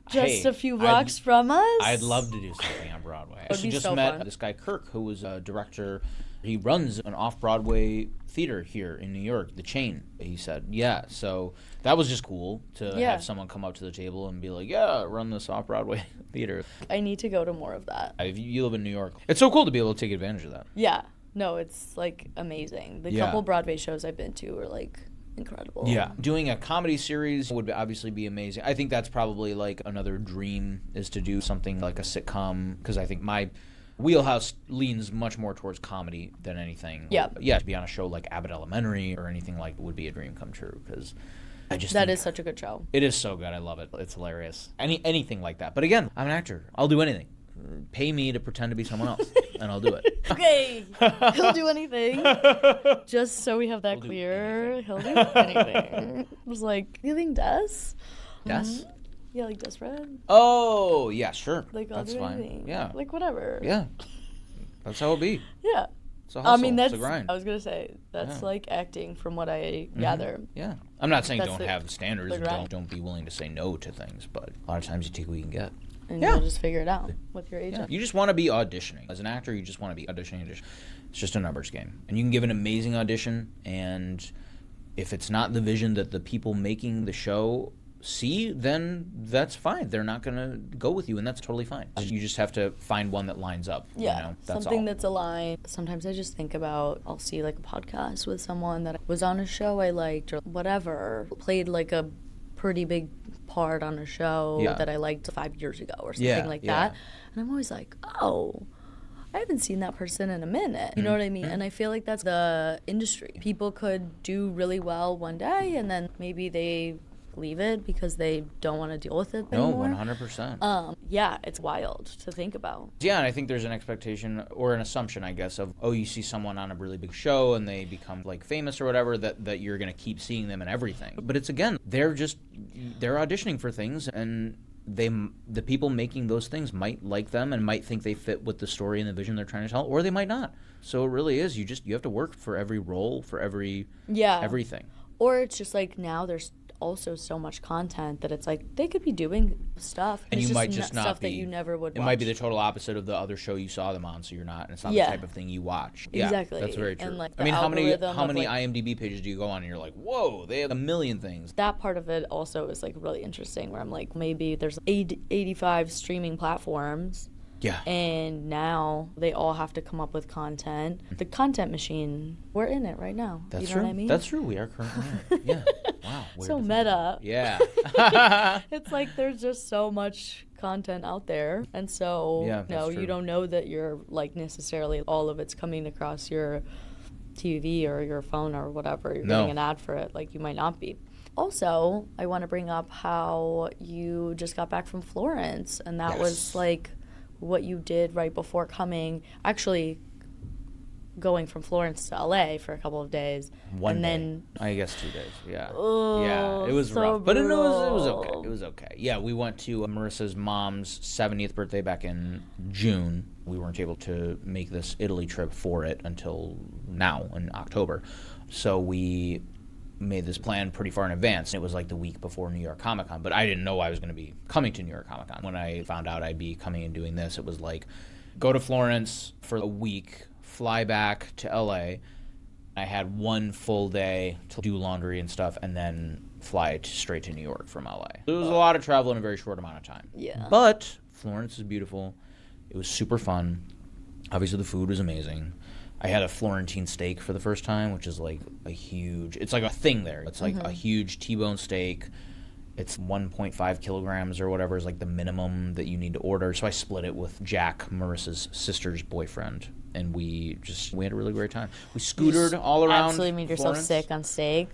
Just Hey, a few blocks from us? I'd love to do something on Broadway. I Would be just so met fun. this guy, Kirk, who was a director. He runs an off-Broadway theater here in New York, The Chain, he said. Yeah, so that was just cool to have someone come up to the table and be like, yeah, run this off-Broadway theater. I need to go to more of that. If you live in New York, it's so cool to be able to take advantage of that. Yeah. No, it's like amazing. The couple Broadway shows I've been to are like incredible. Yeah. Doing a comedy series would obviously be amazing. I think that's probably like another dream, is to do something like a sitcom, because I think my wheelhouse leans much more towards comedy than anything. Yeah. Yeah, to be on a show like Abbott Elementary or anything like would be a dream come true, because I just That think is such a good show. it is so good. I love it. It's hilarious. Anything like that. But again, I'm an actor. I'll do anything. Pay me to pretend to be someone else, and I'll do it. Okay. He'll do anything. Just so we have that clear. He'll do anything. It was like, you think Des? Yes? Yeah, like Desperate. Oh, yeah, sure. Like, I'll That's do fine. anything. Yeah. Like, whatever. Yeah. That's how it'll be. Yeah. It's a hustle. I mean, that's, it's a grind. I was going to say, that's Yeah. like acting from what I gather. Yeah. I'm not saying That's don't the- have the standards the and grind. don't be willing to say no to things, but a lot of times you take what you can get. And Yeah. you'll just figure it out with your Yeah. agent. You just want to be auditioning. As an actor, you just want to be auditioning. It's just a numbers game. And you can give an amazing audition, and if it's not the vision that the people making the show see, then that's fine. They're not going to go with you, and that's totally fine. You just have to find one that lines up. Yeah, You know? That's something all. that's aligned. Sometimes I just think about, I'll see like a podcast with someone that was on a show I liked or whatever, played like a pretty big part on a show that I liked 5 years ago or something like that. And I'm always like, oh, I haven't seen that person in a minute. You know what I mean? And I feel like that's the industry. People could do really well one day and then maybe they leave it because they don't want to deal with it anymore. No, 100%. Yeah, it's wild to think about. Yeah, and I think there's an expectation or an assumption, I guess, of, you see someone on a really big show and they become like famous or whatever, that you're going to keep seeing them in everything. But it's, again, they're auditioning for things, and the people making those things might like them and might think they fit with the story and the vision they're trying to tell, or they might not. So it really is, you have to work for every role, for everything. Or it's just like now there's also so much content that it's like they could be doing stuff and it's you might just not stuff be, that you never would it watch. might be the total opposite of the other show you saw them on, so you're not, and it's not the type of thing you watch. Exactly. Yeah, that's very true. And like I mean, how many like, IMDb pages do you go on and you're like, whoa, they have a million things? That part of it also is like really interesting, where I'm like, maybe there's 85 streaming platforms. Yeah. And now they all have to come up with content. The content machine, we're in it right now. That's you know true. What I mean? That's true. We are currently in it. Yeah. Wow. So meta. Yeah. It's like there's just so much content out there, and so you don't know that you're like necessarily all of it's coming across your TV or your phone or whatever. You're getting an ad for it. Like you might not be. Also, I want to bring up how you just got back from Florence, and that was like what you did right before coming. Actually, going from Florence to LA for a couple of days. One and day. Then, I guess 2 days. Yeah. oh, Yeah, it was so rough. But it was okay. brutal. It was okay. Yeah, we went to Marissa's mom's 70th birthday back in June. We weren't able to make this Italy trip for it until now in October. So we made this plan pretty far in advance. It was like the week before New York Comic Con, but I didn't know I was going to be coming to New York Comic Con. When I found out I'd be coming and doing this, it was like go to Florence for a week, fly back to LA. I had 1 full day to do laundry and stuff, and then fly straight to New York from LA. It was a lot of travel in a very short amount of time. Yeah. But Florence is beautiful. It was super fun. Obviously, the food was amazing. I had a Florentine steak for the first time, which is like it's like a thing there. It's like a huge T-bone steak. It's 1.5 kilograms or whatever is like the minimum that you need to order. So I split it with Jack, Marissa's sister's boyfriend, and we had a really great time. We scootered all around. Absolutely made yourself Florence. sick on steak.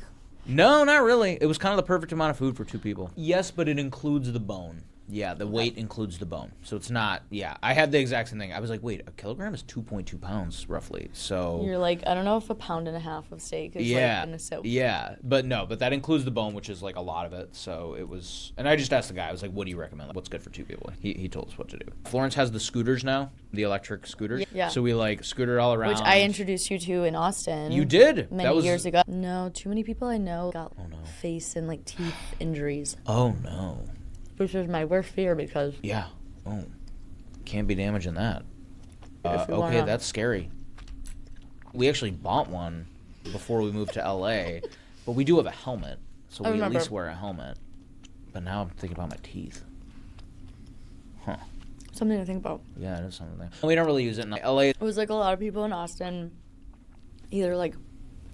No, not really. It was kind of the perfect amount of food for 2 people. Yes, but it includes the bone. Yeah, the weight includes the bone. So it's not, I had the exact same thing. I was like, wait, a kilogram is 2.2 pounds, roughly. So You're like, I don't know if 1.5 pounds of steak is like in a soap. Yeah, but that includes the bone, which is like a lot of it. So it was, and I just asked the guy, I was like, what do you recommend? Like, what's good for 2 people? He told us what to do. Florence has the scooters now, the electric scooters. Yeah. So we like scooted all around. Which I introduced you to in Austin. You did? Many years ago. No, too many people I know got face and like teeth injuries. Oh, no. Which was my worst fear because... Yeah. Oh. Can't be damaging that. Okay, that's scary. We actually bought one before we moved to LA, but we do have a helmet, so we at least wear a helmet. But now I'm thinking about my teeth. Huh. Something to think about. Yeah, it is something. We don't really use it in LA. It was like a lot of people in Austin, either like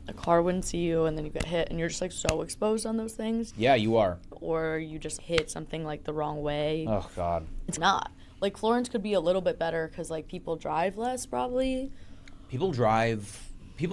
a car wouldn't see you and then you get hit and you're just like so exposed on those things. Yeah, you are. Or you just hit something like the wrong way. Oh, God. It's not. Like Florence could be a little bit better because like people drive less probably. People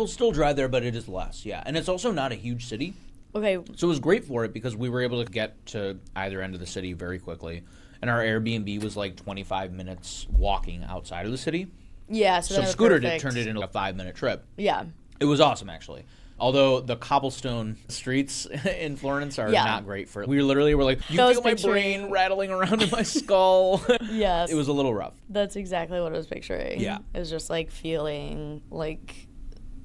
still drive there, but it is less, yeah. And it's also not a huge city. Okay. So it was great for it because we were able to get to either end of the city very quickly. And our Airbnb was like 25 minutes walking outside of the city. Yeah, so scooter turned it into a 5-minute trip. Yeah. It was awesome, actually. Although the cobblestone streets in Florence are not great for it. We literally were like, you feel my brain rattling around in my skull. Yes. It was a little rough. That's exactly what I was picturing. Yeah. It was just like feeling like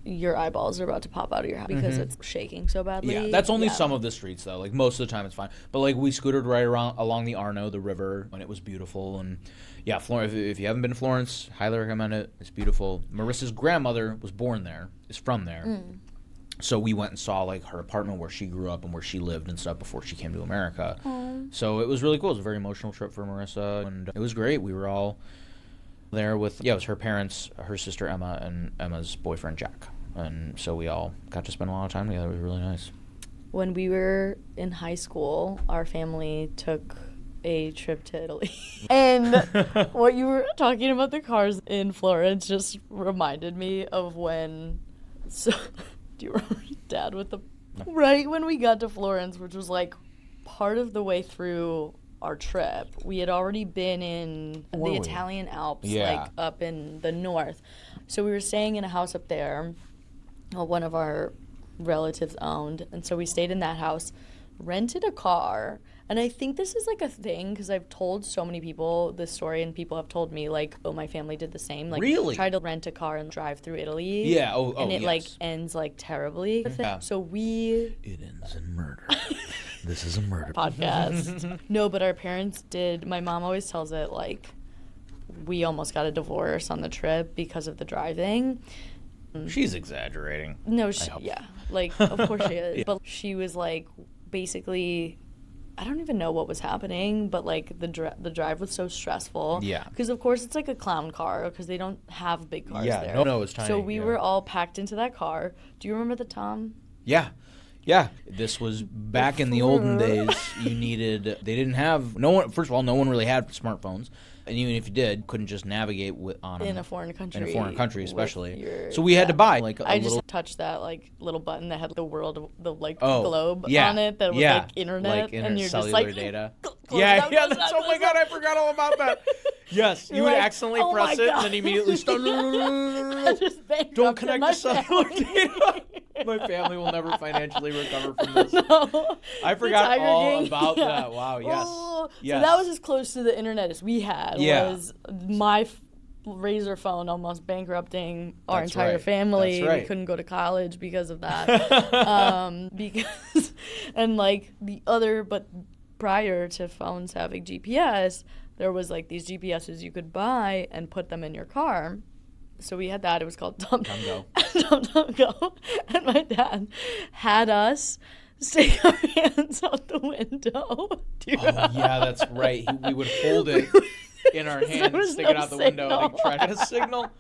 your eyeballs are about to pop out of your head because it's shaking so badly. Yeah, that's only some of the streets, though. Like, most of the time it's fine. But, like, we scootered right along the Arno, the river, and it was beautiful. And, yeah, Florence, if you haven't been to Florence, highly recommend it. It's beautiful. Marissa's grandmother was born there, is from there. So we went and saw, like, her apartment where she grew up and where she lived and stuff before she came to America. Aww. So it was really cool. It was a very emotional trip for Marissa, and it was great. We were all there with, it was her parents, her sister Emma, and Emma's boyfriend Jack. And so we all got to spend a lot of time together. It was really nice. When we were in high school, our family took a trip to Italy. And what you were talking about the cars in Florence just reminded me of when... So, do you remember Dad with the... No. Right when we got to Florence, which was like part of the way through our trip, we had already been in the Italian Alps, like up in the north. So we were staying in a house up there. One of our relatives owned, and so we stayed in that house, rented a car, and I think this is like a thing because I've told so many people this story, and people have told me like, oh, my family did the same, like tried to rent a car and drive through Italy, and it like ends like terribly. So it ends in murder. This is a murder podcast. No, but our parents did. My mom always tells it like we almost got a divorce on the trip because of the driving. She's exaggerating. No, like, of course she is. But she was, like, basically, I don't even know what was happening, but, like, the drive was so stressful. Yeah. Because, of course, it's, like, a clown car, because they don't have big cars there. Yeah, no, it's tiny. So we were all packed into that car. Do you remember the Tom? Yeah. Yeah. This was back in the olden days. You needed, first of all, no one really had smartphones. And even if you did, couldn't just navigate in a foreign country. In a foreign country, especially. So we had to buy like I just touched that like little button that had the globe on it that was like internet, and you're just like data. Yeah, that's, oh my God, I forgot all about that. Yes, you would like, accidentally press it and then immediately start. Don't connect the cellular data. My family will never financially recover from this. No, I forgot all about that. Wow, yes. Oh, yes. So that was as close to the internet as we had. Was my razor phone almost bankrupting our entire family. We couldn't go to college because of that. But prior to phones having GPS, there was like these GPSs you could buy and put them in your car. So we had that. It was called TomGo. TomGo. And my dad had us stick our hands out the window. Yeah, that's right. We would hold it in our hands, stick it out the window, like try to signal.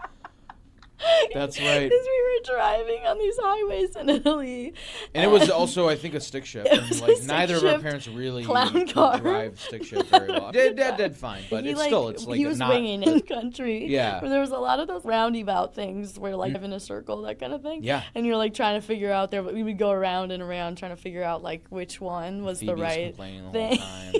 That's right. Because we were driving on these highways in Italy. And it was also, I think, a stick shift. And like neither of our parents really could drive stick shift very well. Dad did fine, but it's like he was not... winging in the country. Yeah. Where there was a lot of those roundabout things where like in a circle, that kind of thing. Yeah. And you're like trying to figure out there, but we would go around and around trying to figure out like which one was the right thing. The whole time.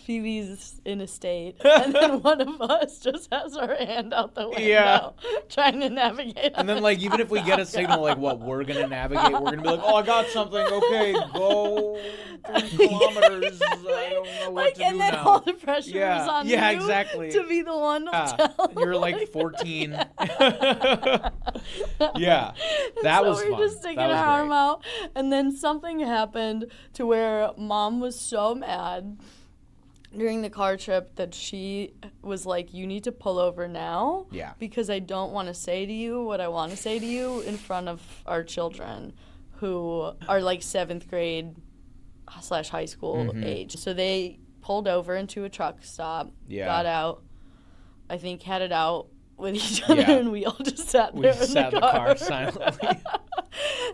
Phoebe's in a state, and then one of us just has our hand out the window trying to navigate. And then, like, even if we get a signal, like, what, we're going to navigate, we're going to be like, oh, I got something, okay, go 3 kilometers, I don't know what to do now. And then all the pressure was on you exactly. to be the one to tell. You're like 14. Yeah, that was fun. So we're just sticking our arm out, and then something happened to where Mom was so mad during the car trip that she was like, you need to pull over now. Yeah. Because I don't want to say to you what I want to say to you in front of our children who are like 7th grade / high school age. So they pulled over into a truck stop, got out, I think had it out with each other, and we all just sat there in the car silently.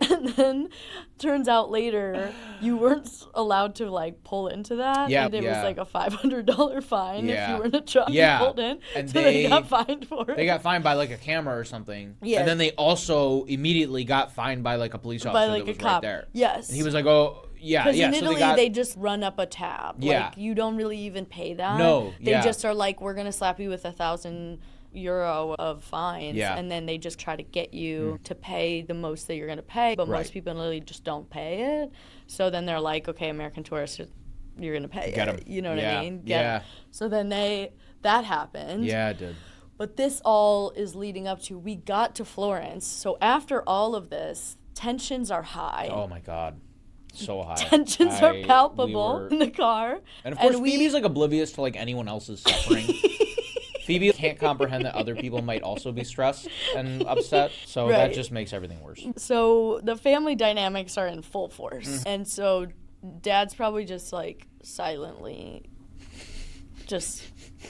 And then turns out later you weren't allowed to like pull into that. And it was like a $500 fine if you were in a truck and pulled in. And so they got fined for it. They got fined by like a camera or something. Yeah. And then they also immediately got fined by like a police officer that was right there. Yes. And he was like, oh, yeah. Because in Italy, they just run up a tab. Yeah. Like, you don't really even pay that. No. They just are like, we're going to slap you with €1,000 of fines, and then they just try to get you to pay the most that you're going to pay, but most people in Italy just don't pay it. So then they're like, okay, American tourists, you're going to pay it. You know what I mean? So then that happened. Yeah, it did. But this all is leading up to, we got to Florence. So after all of this, tensions are high. Oh my God. So high. Tensions are palpable in the car. And of course, Phoebe's like oblivious to like anyone else's suffering. Phoebe can't comprehend that other people might also be stressed and upset, so that just makes everything worse. So the family dynamics are in full force. And so Dad's probably just like silently just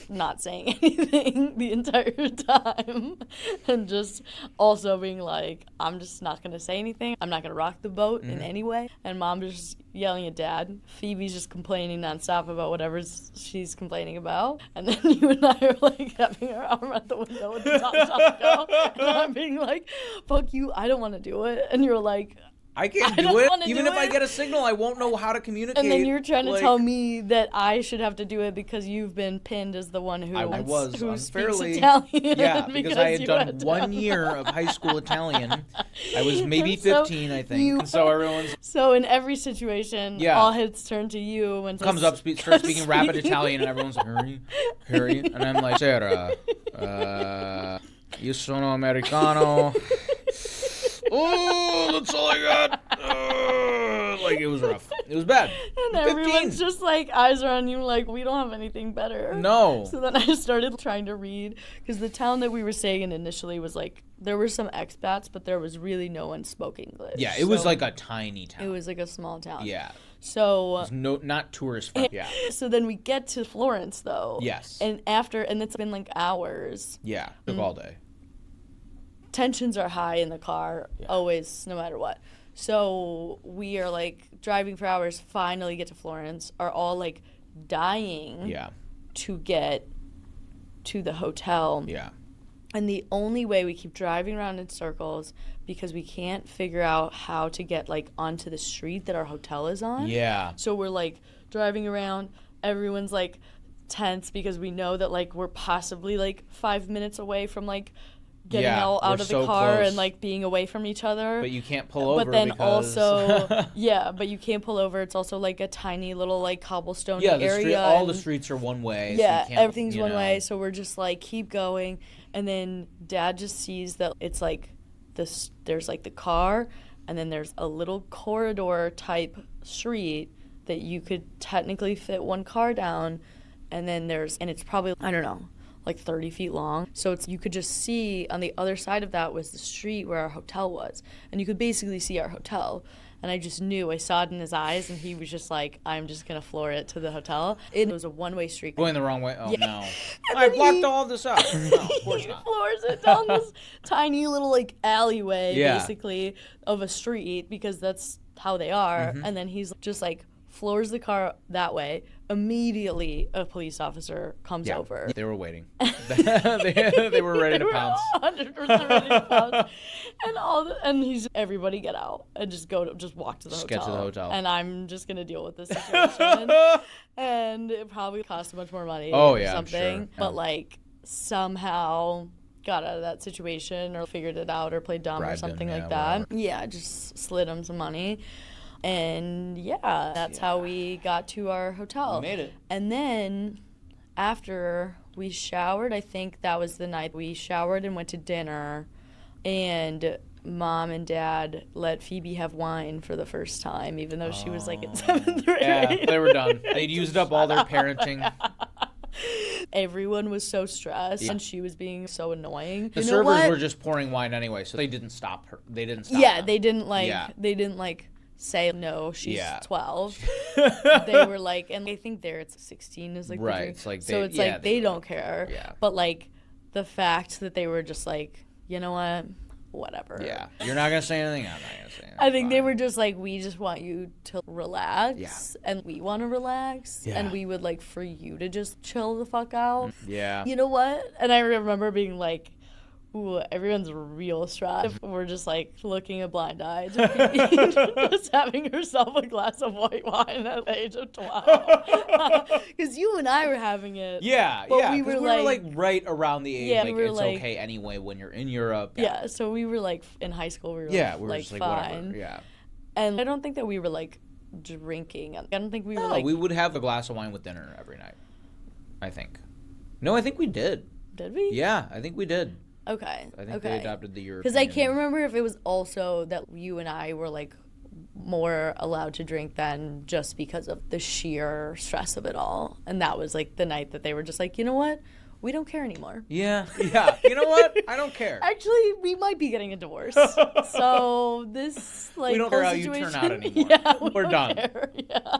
not saying anything the entire time, and just also being like, I'm just not going to say anything. I'm not going to rock the boat in any way. And Mom just yelling at Dad. Phoebe's just complaining nonstop about whatever she's complaining about. And then you and I are like having our arm out the window with the top go. And I'm being like, fuck you, I don't want to do it. And you're like, I can't do it. Even if I get a signal, I won't know how to communicate. And then you're trying to tell me that I should have to do it because you've been pinned as the one who speaks Italian. Yeah, because I had done 1 year of high school Italian. I was maybe 15, I think. And so everyone's... So in every situation, all heads turn to you. When comes up, starts speaking rapid Italian, and everyone's like, Harry. And I'm like, Sarah, io sono americano. Oh, that's all I got. Like, it was rough. It was bad. And everyone's just like, eyes are on you, like, we don't have anything better. No. So then I started trying to read, because the town that we were staying in initially was like, there were some expats, but there was really no one spoke English. Yeah, it was like a tiny town. It was like a small town. Yeah. So not tourist friendly. Yeah. So then we get to Florence, though. Yes. And it's been like hours. Yeah, took all day. Tensions are high in the car, always, no matter what. So we are like driving for hours, finally get to Florence, are all like dying to get to the hotel. Yeah. And the only way, we keep driving around in circles because we can't figure out how to get like onto the street that our hotel is on. Yeah. So we're like driving around, everyone's like tense because we know that like we're possibly like 5 minutes away from like getting out of the car close. And like being away from each other. But you can't pull over. But then because... also, but you can't pull over. It's also like a tiny little like cobblestone area. All the streets are one way. Yeah, so you can't, everything's one way. So we're just like keep going, and then Dad just sees that it's like this. There's like the car, and then there's a little corridor type street that you could technically fit one car down, and then and it's probably, I don't know, like 30 feet long. So you could just see on the other side of that was the street where our hotel was. And you could basically see our hotel. And I just knew, I saw it in his eyes, and he was just like, I'm just going to floor it to the hotel. It was a one-way street. Going the wrong way? Oh, no. I blocked all this up. No, of course he not. floors it down this tiny little like alleyway, basically, of a street, because that's how they are. Mm-hmm. And then he's just like, floors the car that way. Immediately, a police officer comes over. They were waiting. they were ready to pounce. 100% ready to pounce. And everybody get out and just walk to the hotel. Get to the hotel. And I'm just gonna deal with this situation. And it probably cost much more money. Something. Sure. But like somehow got out of that situation or figured it out or played dumb or something like that. Whatever. Yeah, just slid him some money. And that's how we got to our hotel. We made it. And then after we showered, I think that was the night we showered and went to dinner, and Mom and Dad let Phoebe have wine for the first time, even though she was like in 7th grade. Yeah, they were done. They'd used up all their parenting. Everyone was so stressed, and she was being so annoying. The servers were just pouring wine anyway, so they didn't stop her. They didn't stop them. They didn't say no, she's 12. They were like, and I think there it's 16 is like right. It's like they don't care. Yeah. But like the fact that they were just like, you know what, whatever. Yeah. You're not gonna say anything. I'm not gonna say anything. I think they were just like, we just want you to relax, and we want to relax, and we would like for you to just chill the fuck out. Yeah. You know what? And I remember being like, ooh, everyone's real stressed. We're just like looking a blind eye to Phoebe just having herself a glass of white wine at the age of 12. Because you and I were having it. Yeah, but we were like right around the age. Yeah, it's okay anyway when you're in Europe. Yeah, so we were like in high school. We were like just like fine. Whatever. Yeah. And I don't think that we were like drinking. I don't think we were like. We would have a glass of wine with dinner every night. I think. No, I think we did. Did we? Yeah, I think we did. Okay. I think they adopted the European. Because I can't remember if it was also that you and I were like more allowed to drink than just because of the sheer stress of it all. And that was like the night that they were just like, you know what? We don't care anymore. Yeah. You know what? I don't care. Actually, we might be getting a divorce. So this like we don't care how you turn out anymore. We're done. Care. Yeah.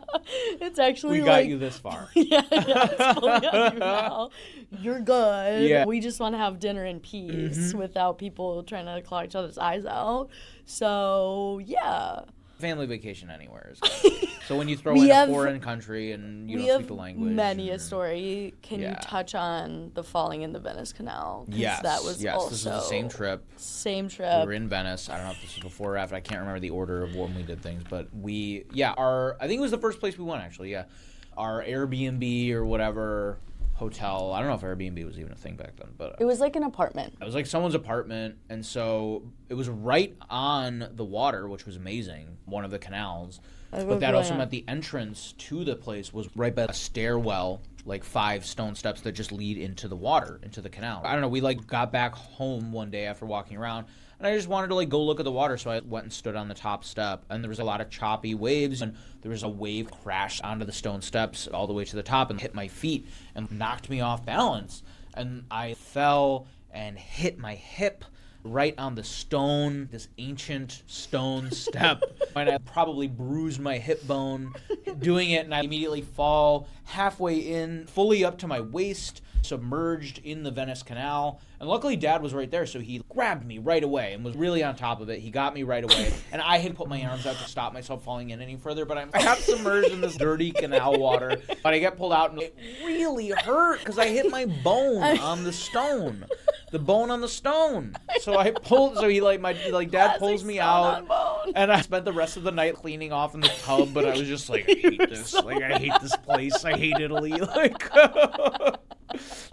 It's actually we got you this far. It's fully on you now. You're good. Yeah. We just want to have dinner in peace without people trying to claw each other's eyes out. So yeah. Family vacation anywhere is good. So when you throw in a foreign country and you don't speak the language. Many a story. Can you touch on the falling in the Venice Canal? Yes. That was also this was the same trip. We were in Venice. I don't know if this was before or after. I can't remember the order of when we did things, but I think it was the first place we went actually. Yeah, our Airbnb or whatever hotel. I don't know if Airbnb was even a thing back then, but it was like an apartment. It was like someone's apartment, and so it was right on the water, which was amazing. One of the canals, but that also meant the entrance to the place was right by a stairwell, like 5 stone steps that just lead into the water, into the canal. I don't know. We like got back home one day after walking around. And I just wanted to like go look at the water, so I went and stood on the top step, and there was a lot of choppy waves, and there was a wave crashed onto the stone steps all the way to the top and hit my feet and knocked me off balance, and I fell and hit my hip right on the stone, this ancient stone step, and I probably bruised my hip bone doing it, and I immediately fall halfway in, fully up to my waist, submerged in the Venice Canal. And luckily Dad was right there, so he grabbed me right away and was really on top of it. He got me right away, and I had put my arms out to stop myself falling in any further, but I got submerged in this dirty canal water. But I got pulled out, and it really hurt because I hit my bone on the stone. The bone on the stone. So I pulled. So he Dad pulls me out. down. And I spent the rest of the night cleaning off in the tub, but I was just like, I hate this. Like, I hate this place. I hate Italy. Like,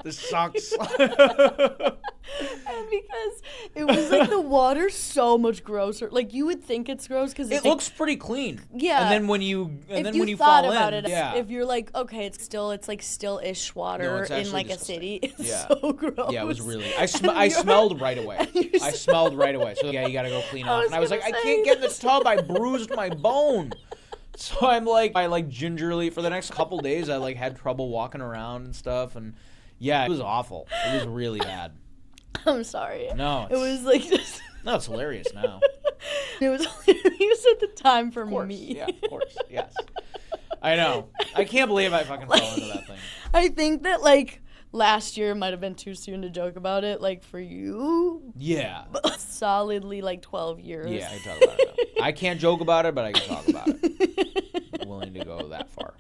this sucks. And because it was like the water's so much grosser. Like you would think it's gross because it looks pretty clean. Yeah. And then when you thought fall about in, it, yeah. if you're like, okay, it's like still-ish water in like disgusting. A city. It's Yeah. so gross. Yeah, it was really. I smelled right away. I smelled right away. So yeah, you gotta go clean off. And I was like, I can't get in this tub. I bruised my bone. So I gingerly for the next couple days I had trouble walking around and stuff, and yeah, it was awful. It was really bad. I'm sorry. No, it was like just. No, it's hilarious now. It was hilarious at the time for me. Yeah, of course. Yes. I know. I can't believe I fucking fell into that thing. I think that last year might have been too soon to joke about it. For you. Yeah. But solidly 12 years. Yeah, I can talk about it now. I can't joke about it, but I can talk about it. I'm willing to go that far.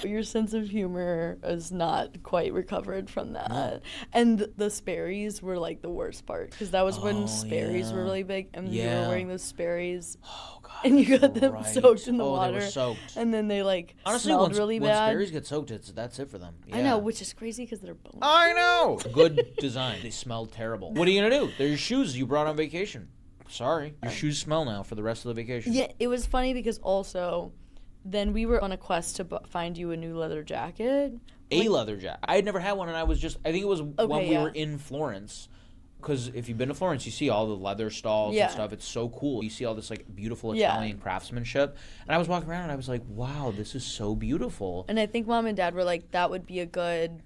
Your sense of humor is not quite recovered from that. No. And the Sperry's were the worst part because that was when Sperry's were really big and you were wearing those Sperry's. Oh, God. And you got them soaked in the water. They were soaked. And then they honestly, smelled really when bad. Sperry's get soaked, that's it for them. Yeah. I know, which is crazy because they're bones. I know. Good design. They smelled terrible. What are you gonna do? They're your shoes you brought on vacation. Sorry, your shoes smell now for the rest of the vacation. Yeah, it was funny because also, then we were on a quest to find you a new leather jacket. A leather jacket. I had never had one, and I think it was when we were in Florence. Because if you've been to Florence, you see all the leather stalls and stuff. It's so cool. You see all this beautiful Italian craftsmanship. And I was walking around and I was like, wow, this is so beautiful. And I think Mom and Dad were like, that would be a good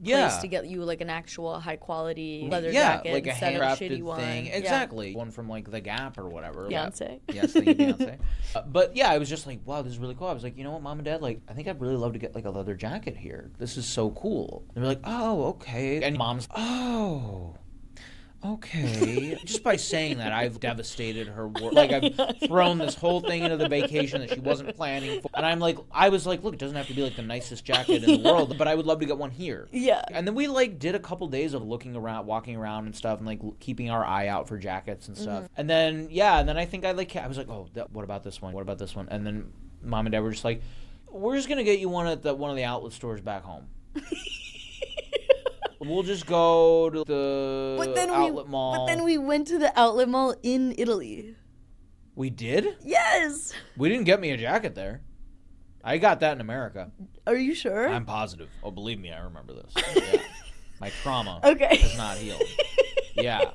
place to get you an actual high quality leather jacket like a instead of a handcrafted shitty one. thing. Exactly. One from The Gap or whatever. Beyonce. Yeah. Yes, thank you, Beyonce. But yeah, I was just like, wow, this is really cool. I was like, you know what, Mom and Dad, I think I'd really love to get a leather jacket here. This is so cool. And they're like, oh, okay. And Mom's, oh. Okay. Just by saying that, I've devastated her work. I've thrown this whole thing into the vacation that she wasn't planning for. And I was like, look, it doesn't have to be the nicest jacket in the world, but I would love to get one here. Yeah. And then we did a couple days of looking around, walking around and stuff, and keeping our eye out for jackets and stuff. And then I think I was like, oh, what about this one? What about this one? And then Mom and Dad were just like, we're just gonna get you one at one of the outlet stores back home. We'll just go to the outlet mall. But then we went to the outlet mall in Italy. We did? Yes. We didn't get me a jacket there. I got that in America. Are you sure? I'm positive. Oh, believe me, I remember this. Yeah. My trauma has not healed. Yeah.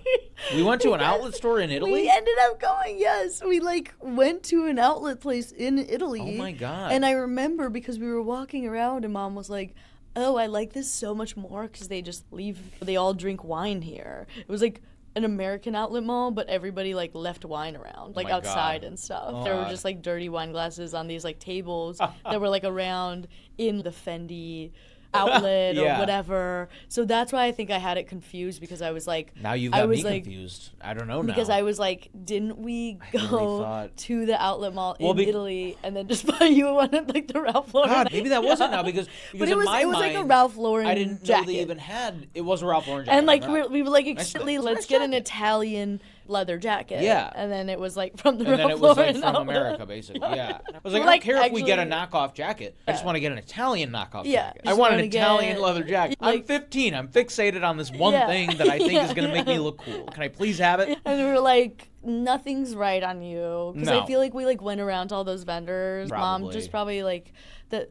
We went to an outlet store in Italy? We ended up going, yes. We went to an outlet place in Italy. Oh my God. And I remember because we were walking around and Mom was like, oh, I like this so much more because they all drink wine here. It was an American outlet mall, but everybody left wine around, outside and stuff. Oh, there were just dirty wine glasses on these tables that were around in the Fendi outlet or whatever. So that's why I think I had it confused because I was now you've got me confused. I don't know now. Because I was didn't we go to the outlet mall in Italy and then just buy you one at the Ralph Lauren? God, maybe that wasn't now because but it in was, my it was mind, a Ralph Lauren I didn't jacket. know they even had it was a Ralph Lauren jacket. And we were instantly let's get an Italian leather jacket. Yeah. And then it was from the Ralph Lauren. And then it was from America basically. Yeah. I was I don't care if we get a knockoff jacket. I just want to get an Italian knockoff jacket. I want an Italian leather jacket. I'm 15. I'm fixated on this one thing that I think is going to make me look cool. Can I please have it? And we were like, nothing's right on you. Because I feel we went around to all those vendors. Probably. Mom just probably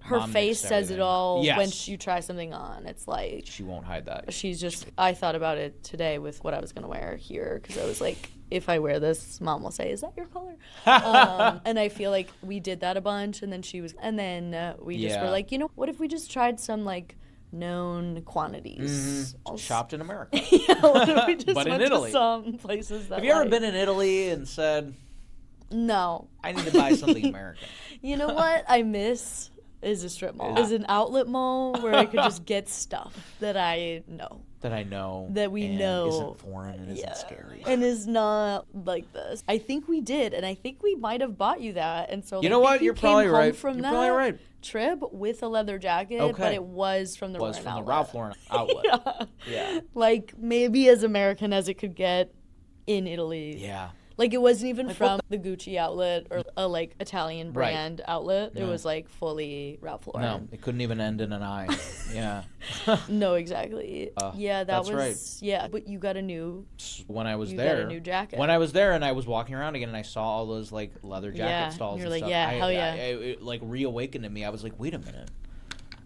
her face says it all when you try something on. It's she won't hide that. She's just, I thought about it today with what I was going to wear here. Because I was like, if I wear this, Mom will say, is that your color? And I feel we did that a bunch. And then we just were like, what if we just tried some known quantities. Shopped in America. What if we just but went in Italy. To some places that Have you ever been in Italy and said, no, I need to buy something American? You know what I miss is a strip mall. Is an outlet mall where I could just get stuff that I know. That we know. Isn't foreign and isn't scary. And is not like this. I think we did, and I think we might have bought you that. And so you know what? You're probably right. From You're probably right. Trip with a leather jacket, but it was from the Ralph Lauren outlet. Yeah. Maybe as American as it could get in Italy. Yeah. Like, it wasn't even from the Gucci outlet or a, like, Italian brand outlet. No. It was, like, fully Ralph Lauren. No, it couldn't even end in an I. Yeah. No, exactly. Yeah, that's right. Yeah, but you got a new... When I was you there. got a new jacket. When I was there and I was walking around again and I saw all those, like, leather jacket stalls you're and like, stuff. yeah, hell yeah. It, like, reawakened in me. I was like, wait a minute.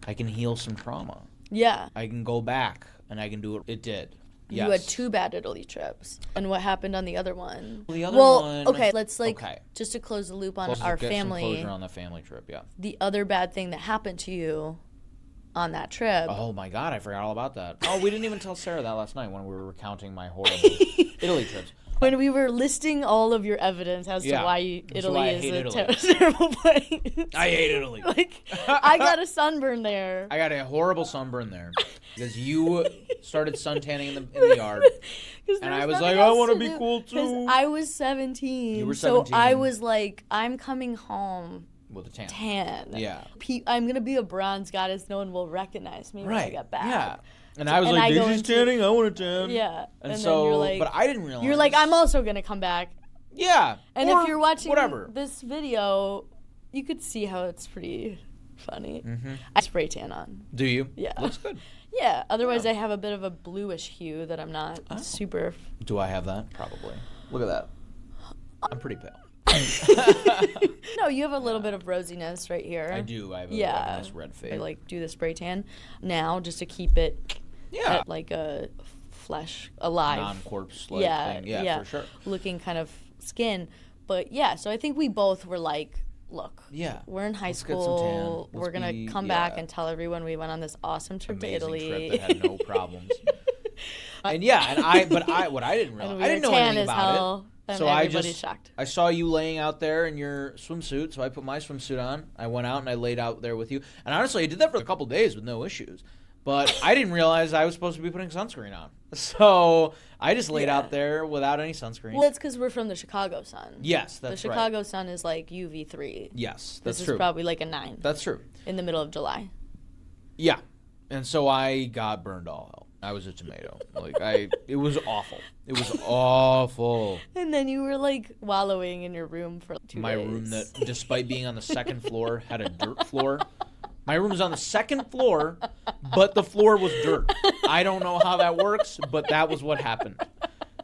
I can heal some trauma. Yeah. I can go back and I can do it. It did. Yes. You had 2 bad Italy trips. And what happened on the other one? The other one... okay, let's, like, just to close the loop on our family. Some closure on the family trip, yeah. The other bad thing that happened to you on that trip. Oh, my God, I forgot all about that. Oh, we didn't even tell Sarah that last night when we were recounting my horrible Italy trips. When we were listing all of your evidence as to why Italy is a terrible place. I hate Italy. Like, I got a sunburn there. I got a horrible sunburn there because you started suntanning in the yard. And I was like, I want to be cool too. I was 17. You were 17. So I was like, I'm coming home. With a tan. Yeah. I'm going to be a bronze goddess. No one will recognize me when I get back. Yeah. And I was like, Daisy's tanning, I want to tan. Yeah. And so, then you're like, but I didn't realize. You're like, I'm also going to come back. Yeah. And if you're watching this video, you could see how it's pretty funny. Mm-hmm. I spray tan on. Do you? Yeah. Looks good. Yeah. Otherwise, I have a bit of a bluish hue that I'm not super. Do I have that? Probably. Look at that. I'm pretty pale. No, you have a little bit of rosiness right here. I do. I have a nice red fade. I like do the spray tan now just to keep it at like a flesh alive. Non-corpse like thing. Yeah, for sure. Looking kind of skin. But yeah, so I think we both were like, look, we're in high school. We're going to come back and tell everyone we went on this awesome trip to Italy. Trip that had no problems. What I didn't realize, I didn't know anything about it. And so shocked. I saw you laying out there in your swimsuit, so I put my swimsuit on. I went out and I laid out there with you. And honestly, I did that for a couple days with no issues. But I didn't realize I was supposed to be putting sunscreen on. So I just laid out there without any sunscreen. Well, it's because we're from the Chicago sun. Yes, that's right. The Chicago sun is like UV3. Yes, that's true. This is probably like a 9. That's true. In the middle of July. Yeah. And so I got burned all hell. I was a tomato. It was awful. It was awful. And then you were like wallowing in your room for 2 days. My room that, despite being on the second floor, had a dirt floor. My room was on the second floor, but the floor was dirt. I don't know how that works, but that was what happened.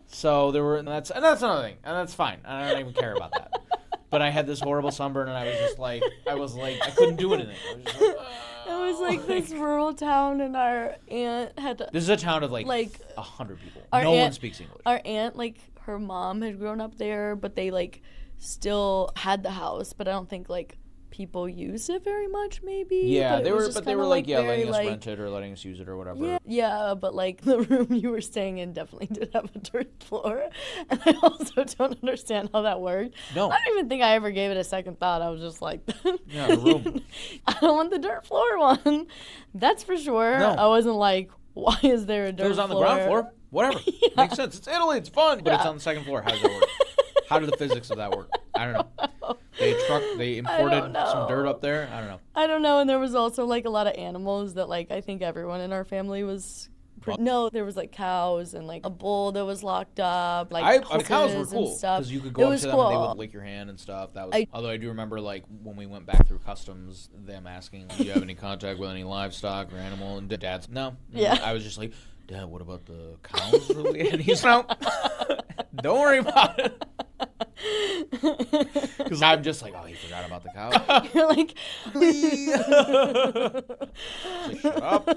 So that's another thing, and that's fine. I don't even care about that. But I had this horrible sunburn, and I I couldn't do anything. I was just like, it was like this rural town, and our aunt had to... This is a town of like 100 people. No one speaks English. Our aunt, her mom had grown up there, but they still had the house, but I don't think people used it very much, maybe. Yeah, they were letting us rent it or letting us use it or whatever. Yeah, but the room you were staying in definitely did have a dirt floor, and I also don't understand how that worked. No, I don't even think I ever gave it a second thought. I was just like, the room. I don't want the dirt floor one. That's for sure. No. I wasn't like, why is there a dirt floor? It was on the ground floor. Whatever. Makes sense. It's Italy. It's fun, but it's on the second floor. How does that work? How did the physics of that work? I don't know. They imported some dirt up there. I don't know. I don't know. And there was also a lot of animals that I think everyone in our family was. No, there was cows and a bull that was locked up. Cows were cool because you could go up to them and they would lick your hand and stuff. That was. Although I do remember when we went back through customs, them asking, "Do you have any contact with any livestock or animal?" And Dad's no. Yeah. I was just like, Dad, what about the cows that we had? And he's no. Don't worry about it. Because I'm just like, oh, he forgot about the cows. You're like, shut up.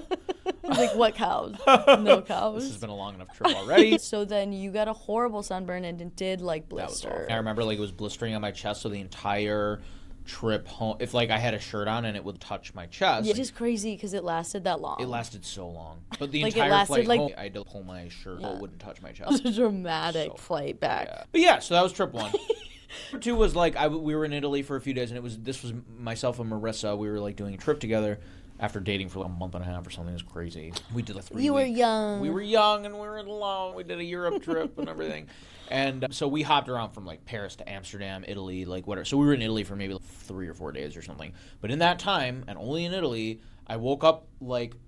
What cows? No cows. This has been a long enough trip already. So then you got a horrible sunburn and it did blister. I remember it was blistering on my chest, so the entire trip home, if I had a shirt on and it would touch my chest. It's just crazy because it lasted that long. It lasted so long. But the entire flight home, I had to pull my shirt so it wouldn't touch my chest. It was a dramatic flight back. Yeah. But yeah, so that was trip 1. Trip 2 was we were in Italy for a few days, and this was myself and Marissa. We were doing a trip together after dating for a month and a half or something. It was crazy. We did a 3-week. You were young. We were young and we were in love. We did a Europe trip and everything. And so we hopped around from Paris to Amsterdam, Italy, whatever. So we were in Italy for maybe 3 or 4 days or something. But in that time, and only in Italy, I woke up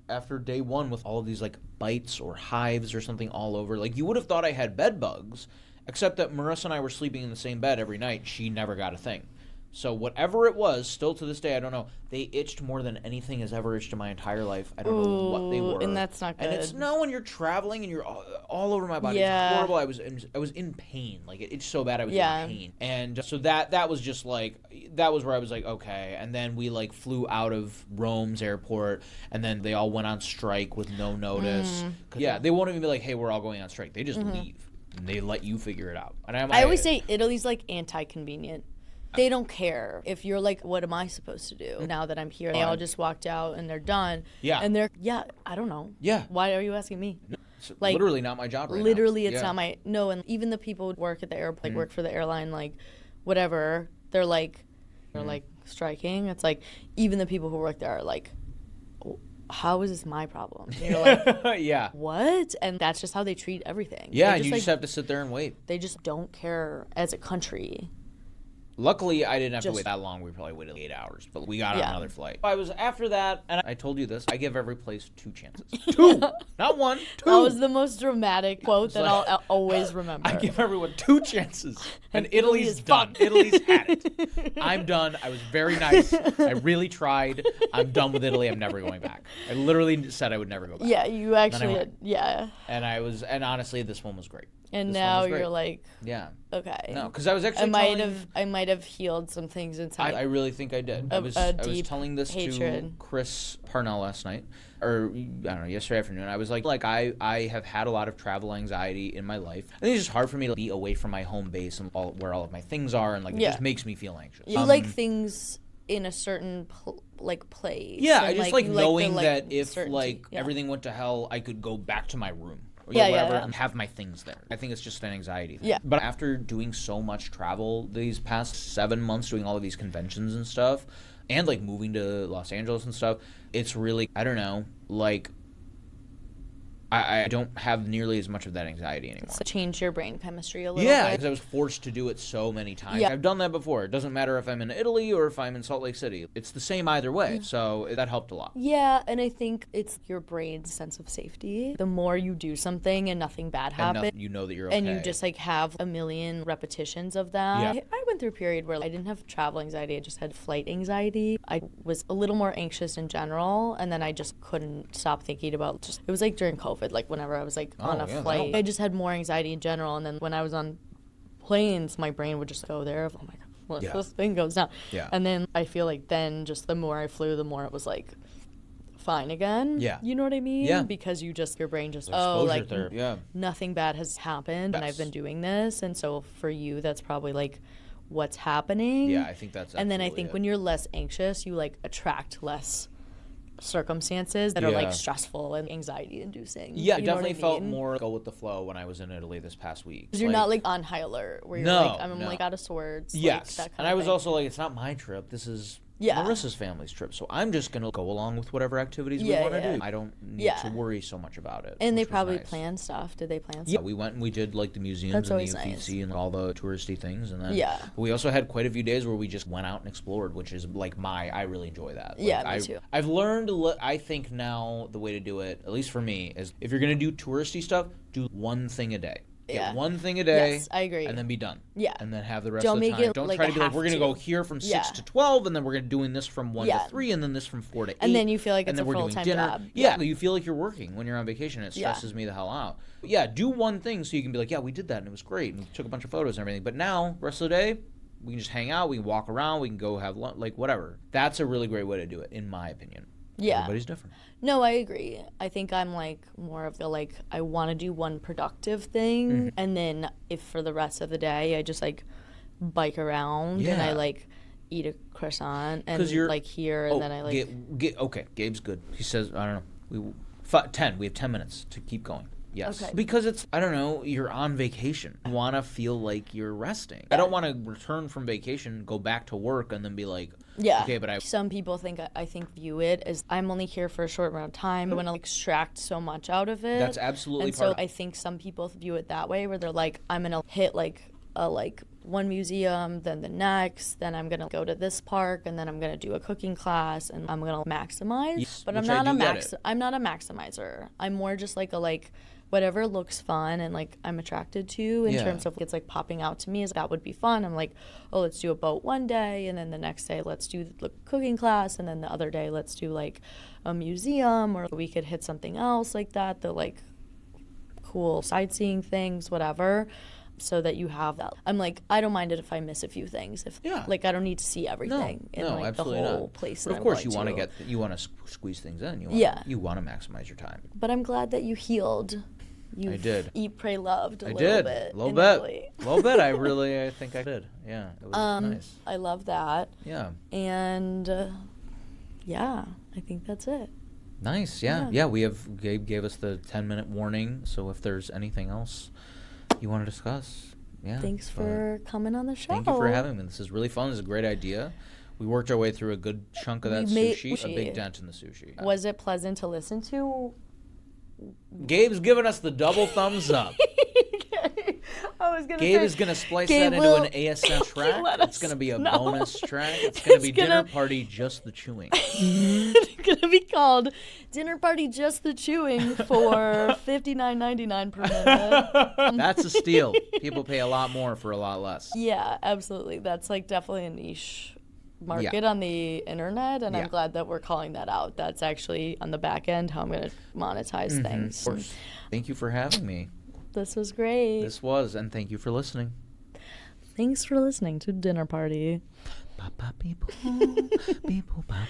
after day 1 with all of these bites or hives or something all over. You would have thought I had bed bugs. Except that Marissa and I were sleeping in the same bed every night. She never got a thing. So whatever it was, still to this day, I don't know. They itched more than anything has ever itched in my entire life. I don't know what they were. And that's not good. And it's when you're traveling and you're all over my body. Yeah. It's horrible. I was in pain. Like it itched so bad I was in pain. And so that was just like, that was where I was like, okay. And then we like flew out of Rome's airport, and then they all went on strike with no notice. Yeah, they won't even be like, hey, we're all going on strike. They just leave. And they let you figure it out. And I always say Italy's like anti-convenient. They don't care if you're like, what am I supposed to do now that I'm here? They all just walked out and they're done. Yeah. And I don't know. Yeah. Why are you asking me? No, it's like, literally not my job right now. Literally, it's not my, no, and even the people who work at the airport, like work for the airline, like whatever, they're like striking. It's like, even the people who work there are like, how is this my problem? And you're like, yeah. What? And that's just how they treat everything. Yeah, and you just have to sit there and wait. They just don't care as a country. Luckily, I didn't have to wait that long. We probably waited 8 hours, but we got on another flight. I was after that, and I told you this, I give every place 2 chances. 2! Not 1, 2! That was the most dramatic quote that I'll always remember. I give everyone 2 chances, and Italy's done. Italy's had it. I'm done. I was very nice. I really tried. I'm done with Italy. I'm never going back. I literally said I would never go back. Yeah, you actually did. Yeah. And honestly, this one was great. And now you're like, okay. No, because I was actually I might have healed some things inside. I really think I did. I was telling this to Chris Parnell last night, or I don't know, yesterday afternoon. I was like I have had a lot of travel anxiety in my life. I think it's just hard for me to be away from my home base and where all of my things are, and like it just makes me feel anxious. You like things in a certain place. Yeah, I just like knowing that if everything went to hell, I could go back to my room. Or whatever, and have my things there. I think it's just an anxiety thing. Yeah. But after doing so much travel these past 7 months, doing all of these conventions and stuff, and like moving to Los Angeles and stuff, it's really, I don't know, like I don't have nearly as much of that anxiety anymore. So change your brain chemistry a little bit. Yeah, because I was forced to do it so many times. Yeah. I've done that before. It doesn't matter if I'm in Italy or if I'm in Salt Lake City. It's the same either way. So that helped a lot. Yeah, and I think it's your brain's sense of safety. The more you do something and nothing bad happens, you know that you're okay. And you just like have a million repetitions of that. Yeah. I went through a period where I didn't have travel anxiety. I just had flight anxiety. I was a little more anxious in general, and then I just couldn't stop thinking about it was like during COVID, like whenever I was like on a flight, I just had more anxiety in general. And then when I was on planes, my brain would just go there. Oh my God, what if this thing goes down? Yeah. And then I feel like then just the more I flew, the more it was like fine again. Yeah. You know what I mean? Yeah. Because your brain just, nothing bad has happened and I've been doing this. And so for you, that's probably like what's happening. Yeah, I think that's And then I think when you're less anxious, you like attract less circumstances that are like stressful and anxiety inducing. Yeah, definitely felt more go with the flow when I was in Italy this past week. Because you're not like on high alert where you're like, I'm like out of sorts. Yes. Like, that kind and of I was thing. Also like, it's not my trip. This is Marissa's family's trip. So I'm just going to go along with whatever activities we want to do. I don't need to worry so much about it. And they probably plan stuff. Did they plan stuff? Yeah, we went and we did like the museums and the Uffizi and all the touristy things. And then we also had quite a few days where we just went out and explored, which is like I really enjoy that. Like, me too. I've learned, I think now the way to do it, at least for me, is if you're going to do touristy stuff, do one thing a day. Get one thing a day. Yes, I agree. And then be done. Yeah. And then have the rest of the time. Don't try to be like, we're going to go here from 6 to 12, and then we're going to doing this from 1 to 3, and then this from 4 to 8. And then you feel like it's a full-time job. Yeah, you feel like you're working when you're on vacation. It stresses me the hell out. But yeah, do one thing so you can be like, yeah, we did that, and it was great, and we took a bunch of photos and everything. But now, rest of the day, we can just hang out, we can walk around, we can go have lunch, like whatever. That's a really great way to do it, in my opinion. Yeah. Everybody's different. No, I agree. I think I'm like more of the like I want to do one productive thing, and then if for the rest of the day I just like bike around and I like eat a croissant and like here and then I like okay. Gabe's good. He says I don't know. We have 10 minutes to keep going. Yes. Okay. Because it's, I don't know, you're on vacation. You want to feel like you're resting. I don't want to return from vacation, go back to work, and then be like, okay, but some people view it as I'm only here for a short amount of time. I want to extract so much out of it. That's absolutely I think some people view it that way, where they're like, I'm going to hit like a one museum, then the next, then I'm gonna go to this park, and then I'm gonna do a cooking class, and I'm gonna maximize. Yes, but which I'm not a maximizer. I'm more just like a whatever looks fun and like I'm attracted to in terms of it's like popping out to me is that would be fun. I'm like, oh, let's do a boat one day, and then the next day let's do the cooking class, and then the other day let's do like a museum, or we could hit something else like that, the like cool sightseeing things, whatever, so that you have that. I'm like, I don't mind it if I miss a few things. If like I don't need to see everything in like the whole place. But of course, you want to squeeze things in. You want to maximize your time. But I'm glad that you healed. I did. Eat, pray, loved a little bit. A little bit. I think I did. Yeah, it was nice. I love that. Yeah. And I think that's it. Nice. Yeah. We have Gabe gave us the 10-minute warning. So if there's anything else you want to discuss, Thanks for coming on the show. Thank you for having me. This is really fun. This is a great idea. We worked our way through a good chunk of that sushi. A big dent in the sushi. Was it pleasant to listen to? Gabe's giving us the double thumbs up. Gabe is going to splice that into an ASM track. It's going to be a bonus track. It's going to be Dinner Party Just the Chewing. It's going to be called Dinner Party Just the Chewing for $59.99 per minute. That's a steal. People pay a lot more for a lot less. Yeah, absolutely. That's like definitely a niche market on the internet, and I'm glad that we're calling that out. That's actually on the back end how I'm going to monetize things. Of course. Thank you for having me. This was great. And thank you for listening. Thanks for listening to Dinner Party. People, people, papa.